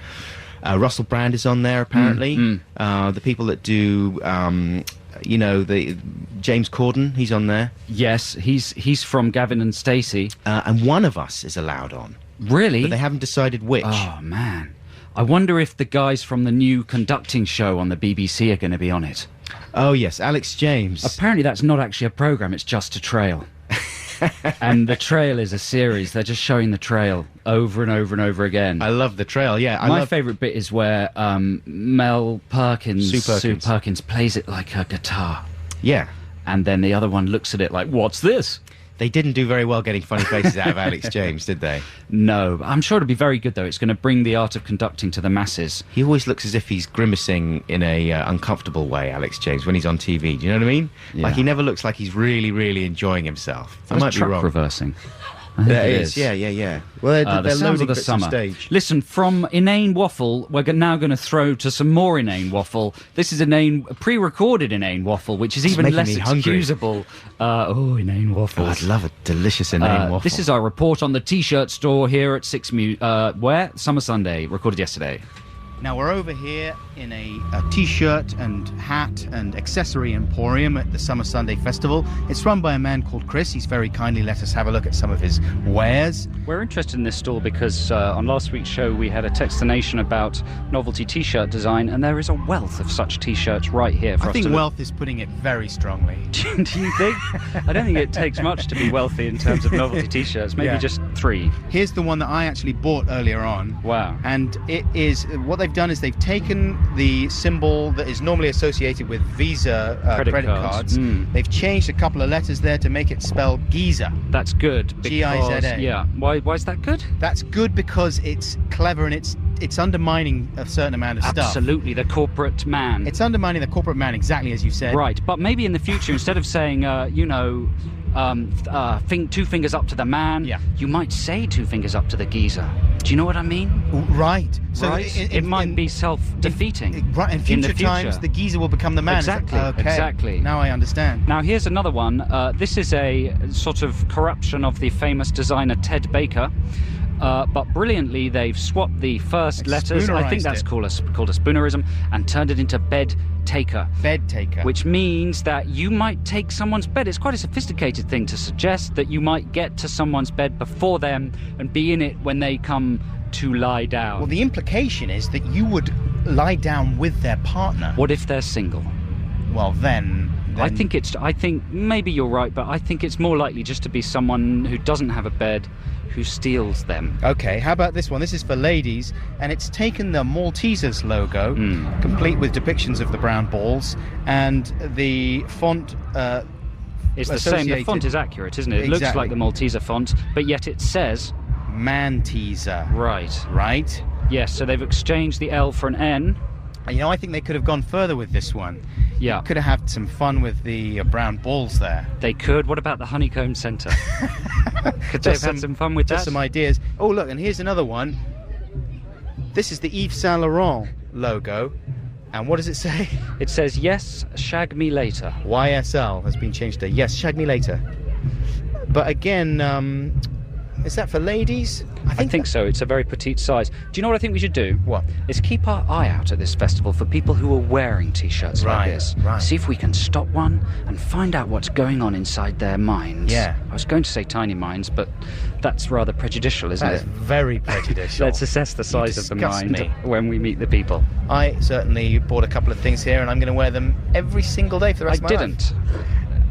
[SPEAKER 3] Russell Brand is on there, apparently. The people that do... the James Corden, he's on there.
[SPEAKER 2] Yes, he's from Gavin and Stacey.
[SPEAKER 3] And one of us is allowed on.
[SPEAKER 2] Really?
[SPEAKER 3] But they haven't decided which.
[SPEAKER 2] Oh, man. I wonder if the guys from the new conducting show on the BBC are going to be on it.
[SPEAKER 3] Oh, yes, Alex James.
[SPEAKER 2] Apparently that's not actually a programme, it's just a trail. And the trail is a series. They're just showing the trail over and over and over again.
[SPEAKER 3] I love the trail, yeah.
[SPEAKER 2] My favourite bit is where Mel Perkins, Sue Perkins, plays it like a guitar.
[SPEAKER 3] Yeah.
[SPEAKER 2] And then the other one looks at it like, what's this?
[SPEAKER 3] They didn't do very well getting funny faces out of Alex James, did they?
[SPEAKER 2] No. I'm sure it'll be very good, though. It's going to bring the art of conducting to the masses.
[SPEAKER 3] He always looks as if he's grimacing in a uncomfortable way, Alex James, when he's on TV. Do you know what I mean?
[SPEAKER 2] Yeah.
[SPEAKER 3] Like, he never looks like he's really, really enjoying himself. I might be wrong.
[SPEAKER 2] Reversing.
[SPEAKER 3] There is. Yeah. Well, they're
[SPEAKER 2] sounds of the
[SPEAKER 3] bits
[SPEAKER 2] summer.
[SPEAKER 3] Stage.
[SPEAKER 2] Listen, from Inane Waffle, we're now going to throw to some more Inane Waffle. This is pre-recorded Inane Waffle, which is even less excusable. Inane Waffles.
[SPEAKER 3] Oh, I'd love a delicious Inane Waffle.
[SPEAKER 2] This is our report on the T-shirt store here at where? Summer Sunday, recorded yesterday.
[SPEAKER 4] Now we're over here in a T-shirt and hat and accessory emporium at the Summer Sunday Festival. It's run by a man called Chris. He's very kindly let us have a look at some of his wares.
[SPEAKER 2] We're interested in this stall because on last week's show we had a text to Nation about novelty T-shirt design, and there is a wealth of such T-shirts right here for us to
[SPEAKER 4] I think
[SPEAKER 2] look.
[SPEAKER 4] wealth is putting it very strongly.
[SPEAKER 2] Do you think? I don't think it takes much to be wealthy in terms of novelty T-shirts. Maybe just 3.
[SPEAKER 4] Here's the one that I actually bought earlier on.
[SPEAKER 2] Wow.
[SPEAKER 4] And it is, what they've done is they've taken the symbol that is normally associated with Visa credit cards. They've changed a couple of letters there to make it spell Giza.
[SPEAKER 2] That's good. Because,
[SPEAKER 4] Giza.
[SPEAKER 2] Yeah. Why is that good?
[SPEAKER 4] That's good because it's clever and it's undermining a certain amount of stuff.
[SPEAKER 2] Absolutely, the corporate man.
[SPEAKER 4] It's undermining the corporate man, exactly as you said.
[SPEAKER 2] Right, but maybe in the future, instead of saying, 2 fingers up to the man, you might say 2 fingers up to the geezer. Do you know what I mean?
[SPEAKER 4] Right.
[SPEAKER 2] So it might be self-defeating.
[SPEAKER 4] Right, in future times, the geezer will become the man.
[SPEAKER 2] Exactly, exactly.
[SPEAKER 4] Now I understand.
[SPEAKER 2] Now here's another one. This is a sort of corruption of the famous designer Ted Baker. But brilliantly, they've swapped the first letters. I think that's called a spoonerism, and turned it into bed taker.
[SPEAKER 4] Bed taker.
[SPEAKER 2] Which means that you might take someone's bed. It's quite a sophisticated thing to suggest that you might get to someone's bed before them and be in it when they come to lie down.
[SPEAKER 4] Well, the implication is that you would lie down with their partner.
[SPEAKER 2] What if they're single?
[SPEAKER 4] Well, then
[SPEAKER 2] I think maybe you're right, but I think it's more likely just to be someone who doesn't have a bed who steals them.
[SPEAKER 4] Okay, how about this one? This is for ladies, and it's taken the Maltesers logo, complete with depictions of the brown balls, and the font
[SPEAKER 2] it's the same. The font is accurate, isn't it? It looks like the Malteser font, but yet it says
[SPEAKER 4] Man-teaser.
[SPEAKER 2] Right. Yes, so they've exchanged the L for an N.
[SPEAKER 4] You know, I think they could have gone further with this one.
[SPEAKER 2] Yeah.
[SPEAKER 4] Could have had some fun with the brown balls there.
[SPEAKER 2] They could. What about the honeycomb centre? Could they have had some fun with that?
[SPEAKER 4] Just some ideas. Oh, look, and here's another one. This is the Yves Saint Laurent logo. And what does it say?
[SPEAKER 2] It says, yes, shag me later.
[SPEAKER 4] YSL has been changed to yes, shag me later. But again, is that for ladies?
[SPEAKER 2] I think so. It's a very petite size. Do you know what I think we should do?
[SPEAKER 4] What?
[SPEAKER 2] Is keep our eye out at this festival for people who are wearing T-shirts like this.
[SPEAKER 4] Right.
[SPEAKER 2] See if we can stop one and find out what's going on inside their minds.
[SPEAKER 4] Yeah.
[SPEAKER 2] I was going to say tiny minds, but that's rather prejudicial, isn't it?
[SPEAKER 4] That is very prejudicial.
[SPEAKER 2] Let's assess the size of the mind when we meet the people.
[SPEAKER 4] I certainly bought a couple of things here, and I'm going to wear them every single day for the rest of my life.
[SPEAKER 2] I didn't,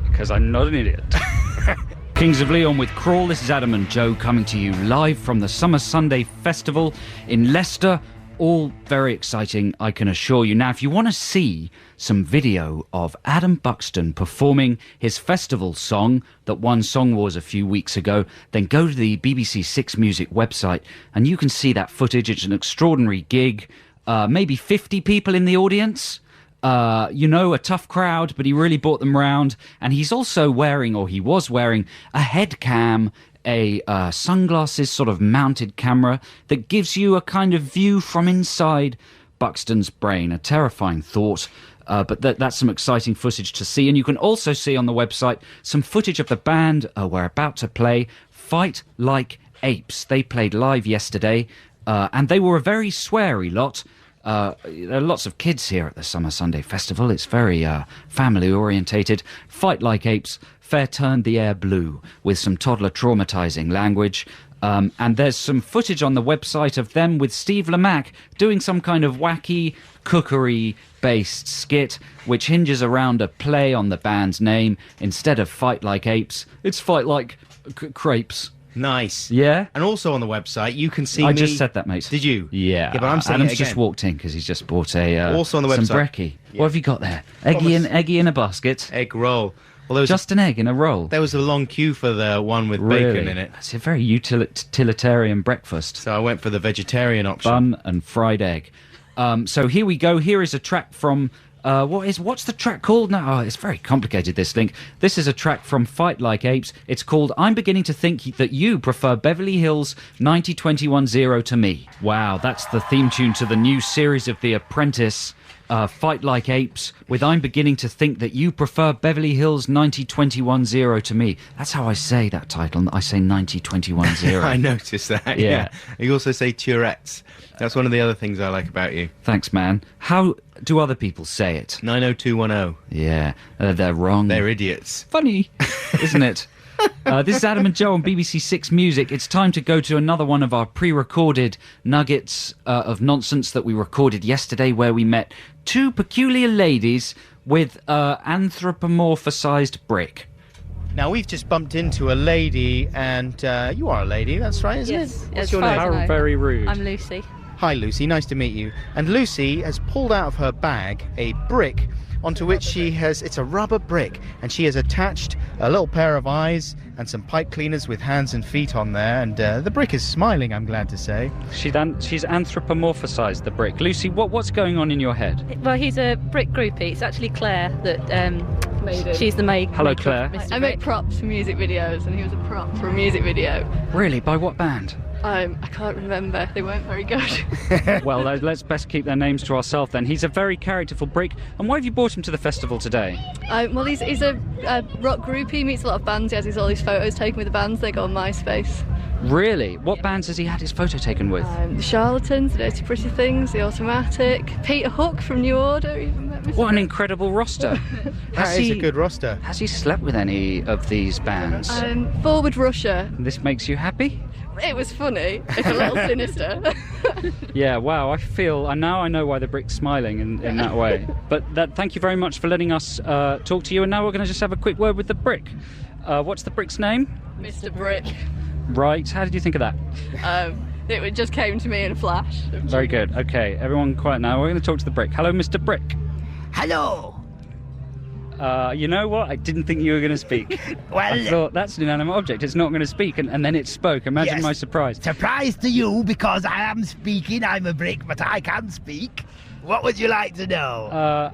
[SPEAKER 2] because I'm not an idiot. Kings of Leon with Crawl. This is Adam and Joe coming to you live from the Summer Sunday Festival in Leicester. All very exciting, I can assure you. Now, if you want to see some video of Adam Buxton performing his festival song that won Song Wars a few weeks ago, then go to the BBC Six Music website and you can see that footage. It's an extraordinary gig. maybe 50 people in the audience. A tough crowd, but he really brought them round. And he's also wearing, or he was wearing, a head cam, a sunglasses sort of mounted camera that gives you a kind of view from inside Buxton's brain. A terrifying thought. But that's some exciting footage to see. And you can also see on the website some footage of the band we're about to play, Fight Like Apes. They played live yesterday, and they were a very sweary lot. There are lots of kids here at the Summer Sunday Festival. It's very family-orientated. Fight Like Apes, fair turned the air blue, with some toddler traumatizing language. And there's some footage on the website of them with Steve Lamacq doing some kind of wacky cookery-based skit, which hinges around a play on the band's name. Instead of Fight Like Apes, it's Fight Like Crepes.
[SPEAKER 3] Nice.
[SPEAKER 2] Yeah?
[SPEAKER 3] And also on the website, you can see
[SPEAKER 2] I just said that, mate.
[SPEAKER 3] Did you?
[SPEAKER 2] Yeah.
[SPEAKER 3] Yeah, but I'm saying
[SPEAKER 2] Adam's
[SPEAKER 3] it again.
[SPEAKER 2] just walked in because he's just bought
[SPEAKER 3] also on the
[SPEAKER 2] some
[SPEAKER 3] website.
[SPEAKER 2] brekkie. Yeah. What have you got there? Eggy in a basket.
[SPEAKER 3] Egg roll. Well, there was
[SPEAKER 2] just an egg in a roll.
[SPEAKER 3] There was a long queue for the one with bacon in it.
[SPEAKER 2] It's a very utilitarian breakfast.
[SPEAKER 3] So I went for the vegetarian option.
[SPEAKER 2] Bun and fried egg. So here we go. Here is a track from... what's the track called now? Oh, it's very complicated, this link. This is a track from Fight Like Apes. It's called I'm Beginning to Think That You Prefer Beverly Hills 90210 to Me. Wow, that's the theme tune to the new series of The Apprentice, Fight Like Apes, with I'm Beginning to Think That You Prefer Beverly Hills 90210 to Me. That's how I say that title. I say 90210.
[SPEAKER 3] I noticed that, yeah. You also say Tourette's. That's one of the other things I like about you.
[SPEAKER 2] Thanks, man. How do other people say it?
[SPEAKER 3] 90210.
[SPEAKER 2] Yeah, they're wrong.
[SPEAKER 3] They're idiots.
[SPEAKER 2] Funny, isn't it? This is Adam and Joe on BBC Six Music. It's time to go to another one of our pre-recorded nuggets of nonsense that we recorded yesterday, where we met two peculiar ladies with anthropomorphized brick.
[SPEAKER 4] Now, we've just bumped into a lady, and you are a lady, that's right, isn't it?
[SPEAKER 10] What's
[SPEAKER 4] your name?
[SPEAKER 10] How
[SPEAKER 2] very rude.
[SPEAKER 10] I'm Lucy.
[SPEAKER 4] Hi, Lucy. Nice to meet you. And Lucy has pulled out of her bag a brick onto which it's a rubber brick, and she has attached a little pair of eyes and some pipe cleaners with hands and feet on there, and the brick is smiling, I'm glad to say.
[SPEAKER 2] She's anthropomorphized the brick. Lucy, what's going on in your head?
[SPEAKER 10] Well, he's a brick groupie. It's actually Claire that made it. She's the maid.
[SPEAKER 2] Hello, Claire.
[SPEAKER 10] I make props for music videos, and he was a prop for a music video.
[SPEAKER 2] Really? By what band?
[SPEAKER 10] I can't remember. They weren't very good.
[SPEAKER 2] Well, let's best keep their names to ourselves then. He's a very characterful brick. And why have you brought him to the festival today?
[SPEAKER 10] Well, he's a rock groupie. He meets a lot of bands. He has all these photos taken with the bands. They go on MySpace.
[SPEAKER 2] Really? What bands has he had his photo taken with?
[SPEAKER 10] The Charlatans, the Dirty Pretty Things, the Automatic, Peter Hook from New Order. Even met Mr.
[SPEAKER 2] What an incredible roster.
[SPEAKER 4] That is a good roster.
[SPEAKER 2] Has he slept with any of these bands?
[SPEAKER 10] Forward Russia.
[SPEAKER 2] This makes you happy?
[SPEAKER 10] It was funny. It's a little sinister.
[SPEAKER 2] Yeah, wow, I know why the brick's smiling in that way. But thank you very much for letting us talk to you, and now we're going to just have a quick word with the brick. What's the brick's name?
[SPEAKER 10] Mr. Brick.
[SPEAKER 2] Right, how did you think of that?
[SPEAKER 10] It just came to me in a flash.
[SPEAKER 2] Very good. Okay, everyone quiet now. We're going to talk to the brick. Hello, Mr. Brick.
[SPEAKER 6] Hello.
[SPEAKER 2] You know what? I didn't think you were going to speak.
[SPEAKER 6] Well,
[SPEAKER 2] I thought, that's an inanimate object. It's not going to speak. And then it spoke. Imagine
[SPEAKER 6] yes.
[SPEAKER 2] my surprise.
[SPEAKER 6] Surprise to you, because I am speaking. I'm a brick, but I can speak. What would you like to know?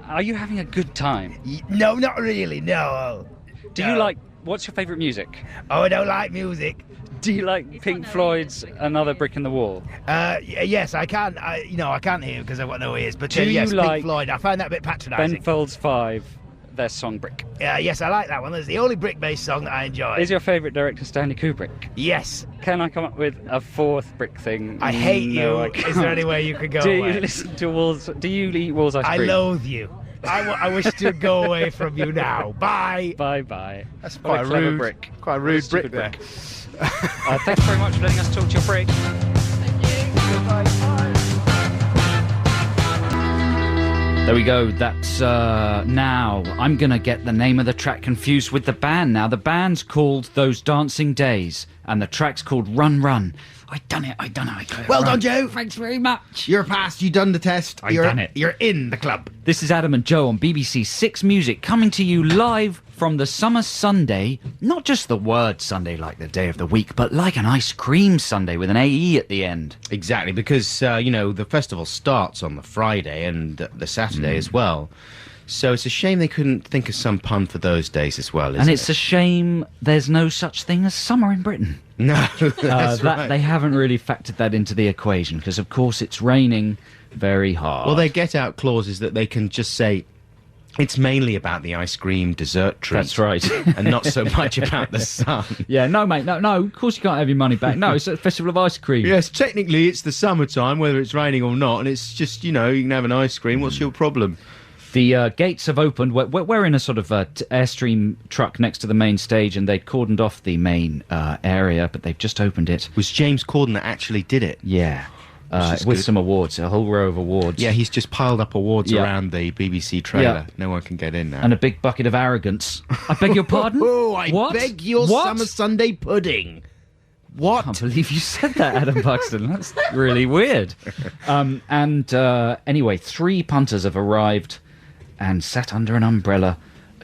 [SPEAKER 2] Are you having a good time?
[SPEAKER 6] No, not really, no.
[SPEAKER 2] Do you like... What's your favourite music?
[SPEAKER 6] Oh, I don't like music.
[SPEAKER 2] Do you like Pink Floyd's Another Brick in the Wall?
[SPEAKER 6] Yes, I can. I can't hear because I've got no ears. But
[SPEAKER 2] Do you
[SPEAKER 6] yes,
[SPEAKER 2] like
[SPEAKER 6] Pink Floyd. I find that a bit patronising.
[SPEAKER 2] Ben Folds 5, their song Brick.
[SPEAKER 6] Yes, I like that one. That's the only brick-based song that I enjoy.
[SPEAKER 2] Is your favourite director Stanley Kubrick?
[SPEAKER 6] Yes.
[SPEAKER 2] Can I come up with a fourth brick thing?
[SPEAKER 6] I hate
[SPEAKER 2] No,
[SPEAKER 6] you.
[SPEAKER 2] I can't.
[SPEAKER 6] Is there any way you could go
[SPEAKER 2] Do
[SPEAKER 6] away?
[SPEAKER 2] you listen to Walls? Do you eat Walls ice
[SPEAKER 6] I
[SPEAKER 2] cream?
[SPEAKER 6] loathe you. I wish to go away from you now. Bye.
[SPEAKER 2] Bye.
[SPEAKER 4] That's
[SPEAKER 2] What
[SPEAKER 4] quite
[SPEAKER 2] a clever
[SPEAKER 4] rude.
[SPEAKER 2] brick.
[SPEAKER 4] Quite a
[SPEAKER 2] What a
[SPEAKER 4] rude
[SPEAKER 2] stupid
[SPEAKER 4] brick there.
[SPEAKER 2] Thanks very much for letting us talk to your brick. There we go. That's now. I'm going to get the name of the track confused with the band now. The band's called Those Dancing Days, and the track's called Run Run. I done it.
[SPEAKER 4] Well done, Joe.
[SPEAKER 2] Thanks very much.
[SPEAKER 4] You're passed. You've done the test.
[SPEAKER 2] I done it.
[SPEAKER 4] You're in the club.
[SPEAKER 2] This is Adam and Joe on BBC Six Music, coming to you live from the summer Sundae. Not just the word Sunday like the day of the week, but like an ice cream sundae with an AE at the end.
[SPEAKER 3] Exactly, because, the festival starts on the Friday and the Saturday as well. So it's a shame they couldn't think of some pun for those days as well, isn't
[SPEAKER 2] And it's a shame there's no such thing as summer in Britain.
[SPEAKER 3] No, that's right.
[SPEAKER 2] They haven't really factored that into the equation, because, of course, it's raining very hard.
[SPEAKER 3] Well, they get out clauses that they can just say, it's mainly about the ice cream dessert treat.
[SPEAKER 2] That's right.
[SPEAKER 3] And not so much about the sun.
[SPEAKER 2] Yeah, no, mate, no, of course you can't have your money back. No, it's a festival of ice cream.
[SPEAKER 3] Yes, technically it's the summertime, whether it's raining or not, and it's just, you can have an ice cream. What's your problem?
[SPEAKER 2] The gates have opened. We're in a sort of Airstream truck next to the main stage, and they'd cordoned off the main area, but they've just opened it.
[SPEAKER 3] Was James Corden that actually did it?
[SPEAKER 2] Yeah. With some awards, a whole row of awards.
[SPEAKER 3] Yeah, he's just piled up awards around the BBC trailer. Yeah. No one can get in now.
[SPEAKER 2] And a big bucket of arrogance. I beg your pardon?
[SPEAKER 3] I beg your summer Sunday pudding. What?
[SPEAKER 2] I can't believe you said that, Adam Buxton. That's really weird. Anyway, 3 punters have arrived and sat under an umbrella,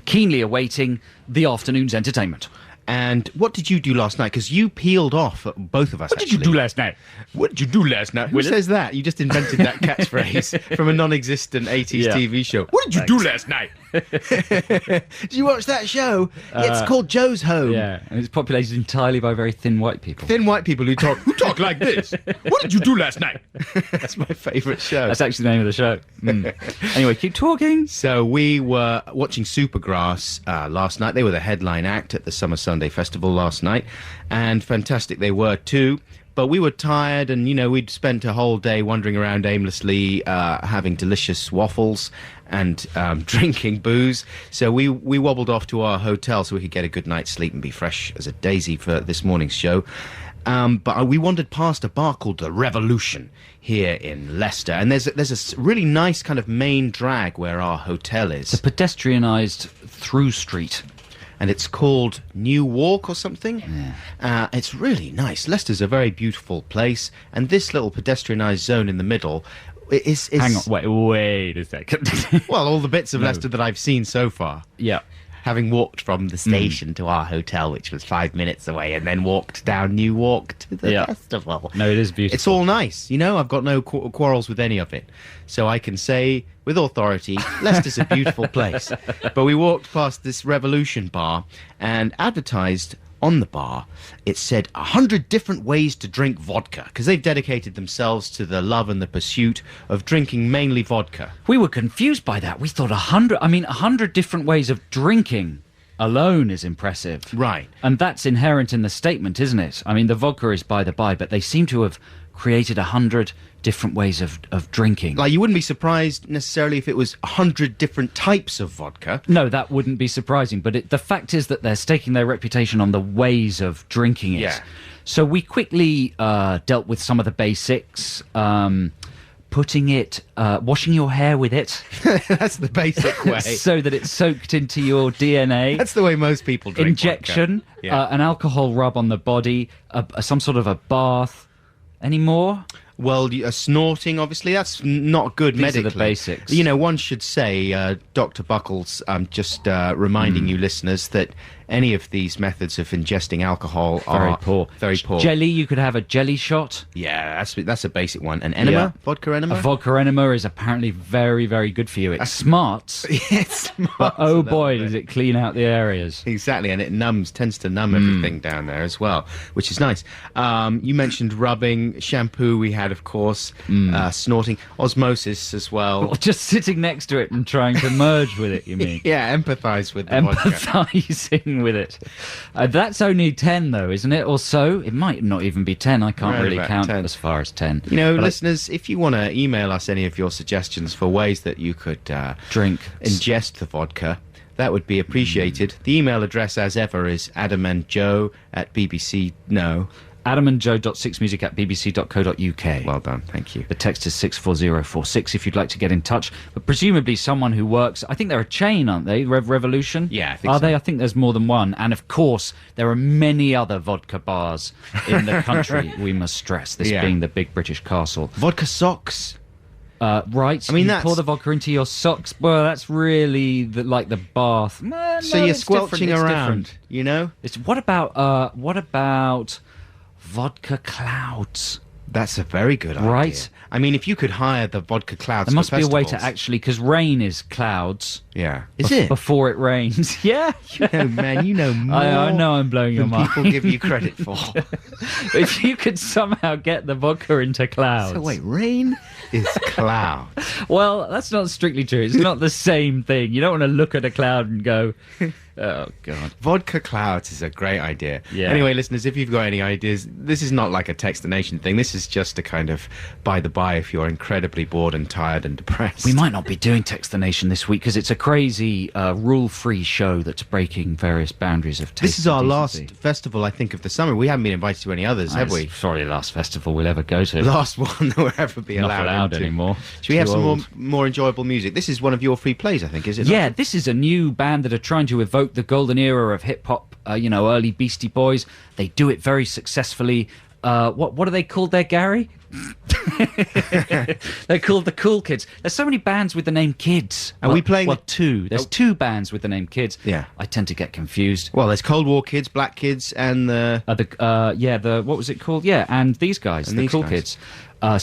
[SPEAKER 2] keenly awaiting the afternoon's entertainment.
[SPEAKER 3] And what did you do last night? Because you peeled off, both of us,
[SPEAKER 2] What did you do last night?
[SPEAKER 3] Who says that? You just invented that catchphrase from a non-existent 80s TV show. What did you do last night? Did you watch that show? It's called Joe's Home.
[SPEAKER 2] Yeah, and it's populated entirely by very thin white people.
[SPEAKER 3] Thin white people who talk like this. What did you do last night? That's my favourite show.
[SPEAKER 2] That's actually the name of the show. Anyway, keep talking.
[SPEAKER 3] So we were watching Supergrass last night. They were the headline act at the Summer Sunday Festival last night, and fantastic they were too. But we were tired, and, we'd spent a whole day wandering around aimlessly, having delicious waffles and drinking booze. So we wobbled off to our hotel so we could get a good night's sleep and be fresh as a daisy for this morning's show. But we wandered past a bar called The Revolution here in Leicester. And there's a really nice kind of main drag where our hotel is.
[SPEAKER 2] It's a pedestrianised through street.
[SPEAKER 3] And it's called New Walk or something.
[SPEAKER 2] Yeah.
[SPEAKER 3] It's really nice. Leicester's a very beautiful place, and this little pedestrianised zone in the middle is...
[SPEAKER 2] Hang on, wait a second.
[SPEAKER 3] Well, all the bits of Leicester that I've seen so far.
[SPEAKER 2] Yeah.
[SPEAKER 3] Having walked from the station to our hotel, which was 5 minutes away, and then walked down New Walk to the festival.
[SPEAKER 2] No, it is beautiful.
[SPEAKER 3] It's all nice, I've got no quarrels with any of it. So I can say, with authority, Leicester's a beautiful place. But we walked past this Revolution bar, and advertised on the bar, it said 100 different ways to drink vodka, because they've dedicated themselves to the love and the pursuit of drinking mainly vodka.
[SPEAKER 2] We were confused by that. We thought 100 different ways of drinking alone is impressive.
[SPEAKER 3] Right.
[SPEAKER 2] And that's inherent in the statement, isn't it? I mean, the vodka is by the by, but they seem to have created 100 different ways of drinking.
[SPEAKER 3] Like, you wouldn't be surprised necessarily if it was 100 different types of vodka.
[SPEAKER 2] No, that wouldn't be surprising. But the fact is that they're staking their reputation on the ways of drinking it.
[SPEAKER 3] Yeah.
[SPEAKER 2] So we quickly dealt with some of the basics. Putting it, washing your hair with it.
[SPEAKER 3] That's the basic way.
[SPEAKER 2] So that it's soaked into your DNA.
[SPEAKER 3] That's the way most people drink
[SPEAKER 2] Injection,
[SPEAKER 3] vodka.
[SPEAKER 2] An alcohol rub on the body, some sort of a bath. Any more?
[SPEAKER 3] Well, snorting, obviously, that's not good medically.
[SPEAKER 2] These are the basics.
[SPEAKER 3] One should say, Dr. Buckles, just reminding you listeners that any of these methods of ingesting alcohol are very poor.
[SPEAKER 2] Jelly, you could have a jelly shot.
[SPEAKER 3] Yeah, that's a basic one. An enema? Vodka enema?
[SPEAKER 2] A vodka enema is apparently very, very good for you. It smarts.
[SPEAKER 3] It's smarts.
[SPEAKER 2] But oh boy, does it clean out the areas.
[SPEAKER 3] Exactly, and it tends to numb everything down there as well, which is nice. You mentioned rubbing, shampoo we had, of course, snorting, osmosis as well.
[SPEAKER 2] Or just sitting next to it and trying to merge with it, you mean?
[SPEAKER 3] Yeah, empathise with the vodka.
[SPEAKER 2] Empathising with it. That's only 10, though, isn't it? Or so? It might not even be 10. I can't really count 10. As far as 10.
[SPEAKER 3] Listeners, if you want to email us any of your suggestions for ways that you could ingest the vodka, that would be appreciated. The email address, as ever, is adamandjoe@bbc... No.
[SPEAKER 2] adamandjoe.6music@bbc.co.uk.
[SPEAKER 3] Well done, thank you.
[SPEAKER 2] The text is 64046 if you'd like to get in touch. But presumably someone who works... I think they're a chain, aren't they? Revolution?
[SPEAKER 3] Yeah, I think
[SPEAKER 2] Are
[SPEAKER 3] so.
[SPEAKER 2] they? I think there's more than one. And, of course, there are many other vodka bars in the country, we must stress, this being the big British castle.
[SPEAKER 3] Vodka socks.
[SPEAKER 2] Right.
[SPEAKER 3] I mean,
[SPEAKER 2] you pour the vodka into your socks. Well, that's really like the bath.
[SPEAKER 3] So you're squelching around, you know?
[SPEAKER 2] What about vodka clouds?
[SPEAKER 3] That's a very good idea.
[SPEAKER 2] Right.
[SPEAKER 3] I mean, if you could hire the vodka clouds
[SPEAKER 2] There must
[SPEAKER 3] for
[SPEAKER 2] be a way to
[SPEAKER 3] festivals.
[SPEAKER 2] actually... Because rain is clouds.
[SPEAKER 3] Yeah. Is it?
[SPEAKER 2] Before it rains. Yeah.
[SPEAKER 3] You know, man, you know more
[SPEAKER 2] I know I'm blowing your
[SPEAKER 3] than
[SPEAKER 2] mind.
[SPEAKER 3] people give you credit for.
[SPEAKER 2] If you could somehow get the vodka into clouds...
[SPEAKER 3] So wait, rain is cloud.
[SPEAKER 2] Well, that's not strictly true. It's not the same thing. You don't want to look at a cloud and go... Oh, God.
[SPEAKER 3] Vodka clouds is a great idea.
[SPEAKER 2] Yeah.
[SPEAKER 3] Anyway, listeners, if you've got any ideas, this is not like a Text the Nation thing. This is just a kind of by the by if you're incredibly bored and tired and depressed.
[SPEAKER 2] We might not be doing Text the Nation this week because it's a crazy, rule-free show that's breaking various boundaries of taste.
[SPEAKER 3] This is our
[SPEAKER 2] and
[SPEAKER 3] last
[SPEAKER 2] decency.
[SPEAKER 3] festival, I think, of the summer. We haven't been invited to any others, have we?
[SPEAKER 2] It's probably the last festival we'll ever go to.
[SPEAKER 3] Last one that we'll ever be
[SPEAKER 2] Not
[SPEAKER 3] allowed
[SPEAKER 2] allowed
[SPEAKER 3] into.
[SPEAKER 2] anymore.
[SPEAKER 3] Should we have
[SPEAKER 2] Too
[SPEAKER 3] some
[SPEAKER 2] old.
[SPEAKER 3] more enjoyable music? This is one of your free plays, I think, is it?
[SPEAKER 2] Yeah,
[SPEAKER 3] not?
[SPEAKER 2] this is a new band that are trying to evoke the golden era of hip-hop, early Beastie Boys. They do it very successfully. What are they called there, Gary? They're called the Cool Kids. There's so many bands with the name Kids.
[SPEAKER 3] Are we playing
[SPEAKER 2] Well,
[SPEAKER 3] the-
[SPEAKER 2] two. There's two bands with the name Kids.
[SPEAKER 3] Yeah.
[SPEAKER 2] I tend to get confused.
[SPEAKER 3] Well, there's Cold War Kids, Black Kids, and the...
[SPEAKER 2] What was it called? Yeah, and these guys,
[SPEAKER 3] And
[SPEAKER 2] the
[SPEAKER 3] these
[SPEAKER 2] Cool
[SPEAKER 3] guys.
[SPEAKER 2] Kids.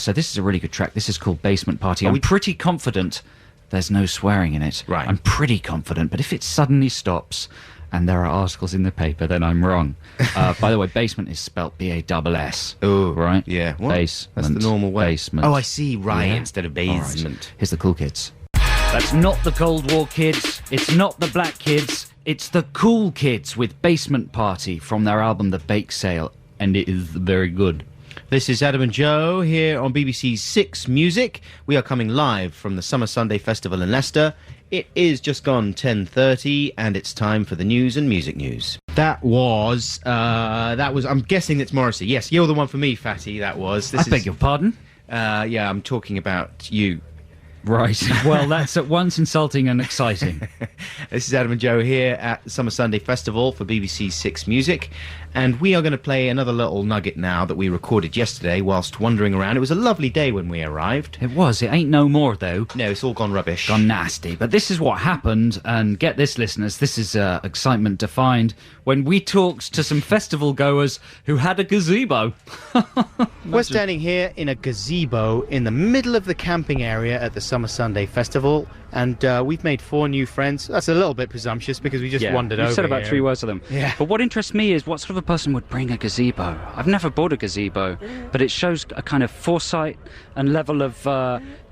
[SPEAKER 2] So this is a really good track. This is called Basement Party.
[SPEAKER 3] Are
[SPEAKER 2] I'm
[SPEAKER 3] we-
[SPEAKER 2] pretty confident there's no swearing in it.
[SPEAKER 3] Right.
[SPEAKER 2] I'm pretty confident, but if it suddenly stops and there are articles in the paper, then I'm wrong. By the way, basement is spelt B-A-S-S.
[SPEAKER 3] Oh,
[SPEAKER 2] right?
[SPEAKER 3] Yeah. What?
[SPEAKER 2] Basement.
[SPEAKER 3] That's the normal way.
[SPEAKER 2] Basement.
[SPEAKER 3] Oh, I see. Right,
[SPEAKER 2] Yeah.
[SPEAKER 3] instead of
[SPEAKER 2] All right.
[SPEAKER 3] basement.
[SPEAKER 2] Here's the Cool Kids. That's not the Cold War Kids. It's not the Black Kids. It's the Cool Kids with Basement Party from their album The Bake Sale, and it is very good.
[SPEAKER 3] This is Adam and Joe here on BBC Six Music. We are coming live from the Summer Sunday Festival in Leicester. It is just gone 10:30, and it's time for the news and music news. That was, I'm guessing it's Morrissey. Yes, you're the one for me, Fatty, that was.
[SPEAKER 2] I beg your pardon?
[SPEAKER 3] Yeah, I'm talking about you.
[SPEAKER 2] Right. Well, that's at once insulting and exciting.
[SPEAKER 3] This is Adam and Joe here at the Summer Sunday Festival for BBC Six Music, and we are going to play another little nugget now that we recorded yesterday whilst wandering around. It was a lovely day when we arrived.
[SPEAKER 2] It was. It ain't no more, though.
[SPEAKER 3] No, it's all gone rubbish.
[SPEAKER 2] Gone nasty. But this is what happened, and get this, listeners, this is excitement defined, when we talked to some festival goers who had a gazebo.
[SPEAKER 4] We're standing here in a gazebo in the middle of the camping area at the Summer Sunday Festival, and we've made 4 new friends. That's a little bit presumptuous because we just wandered over
[SPEAKER 11] You said about
[SPEAKER 4] here.
[SPEAKER 11] 3 words of them.
[SPEAKER 4] Yeah.
[SPEAKER 11] But what interests me is what sort of a person would bring a gazebo. I've never bought a gazebo, but it shows a kind of foresight and level of,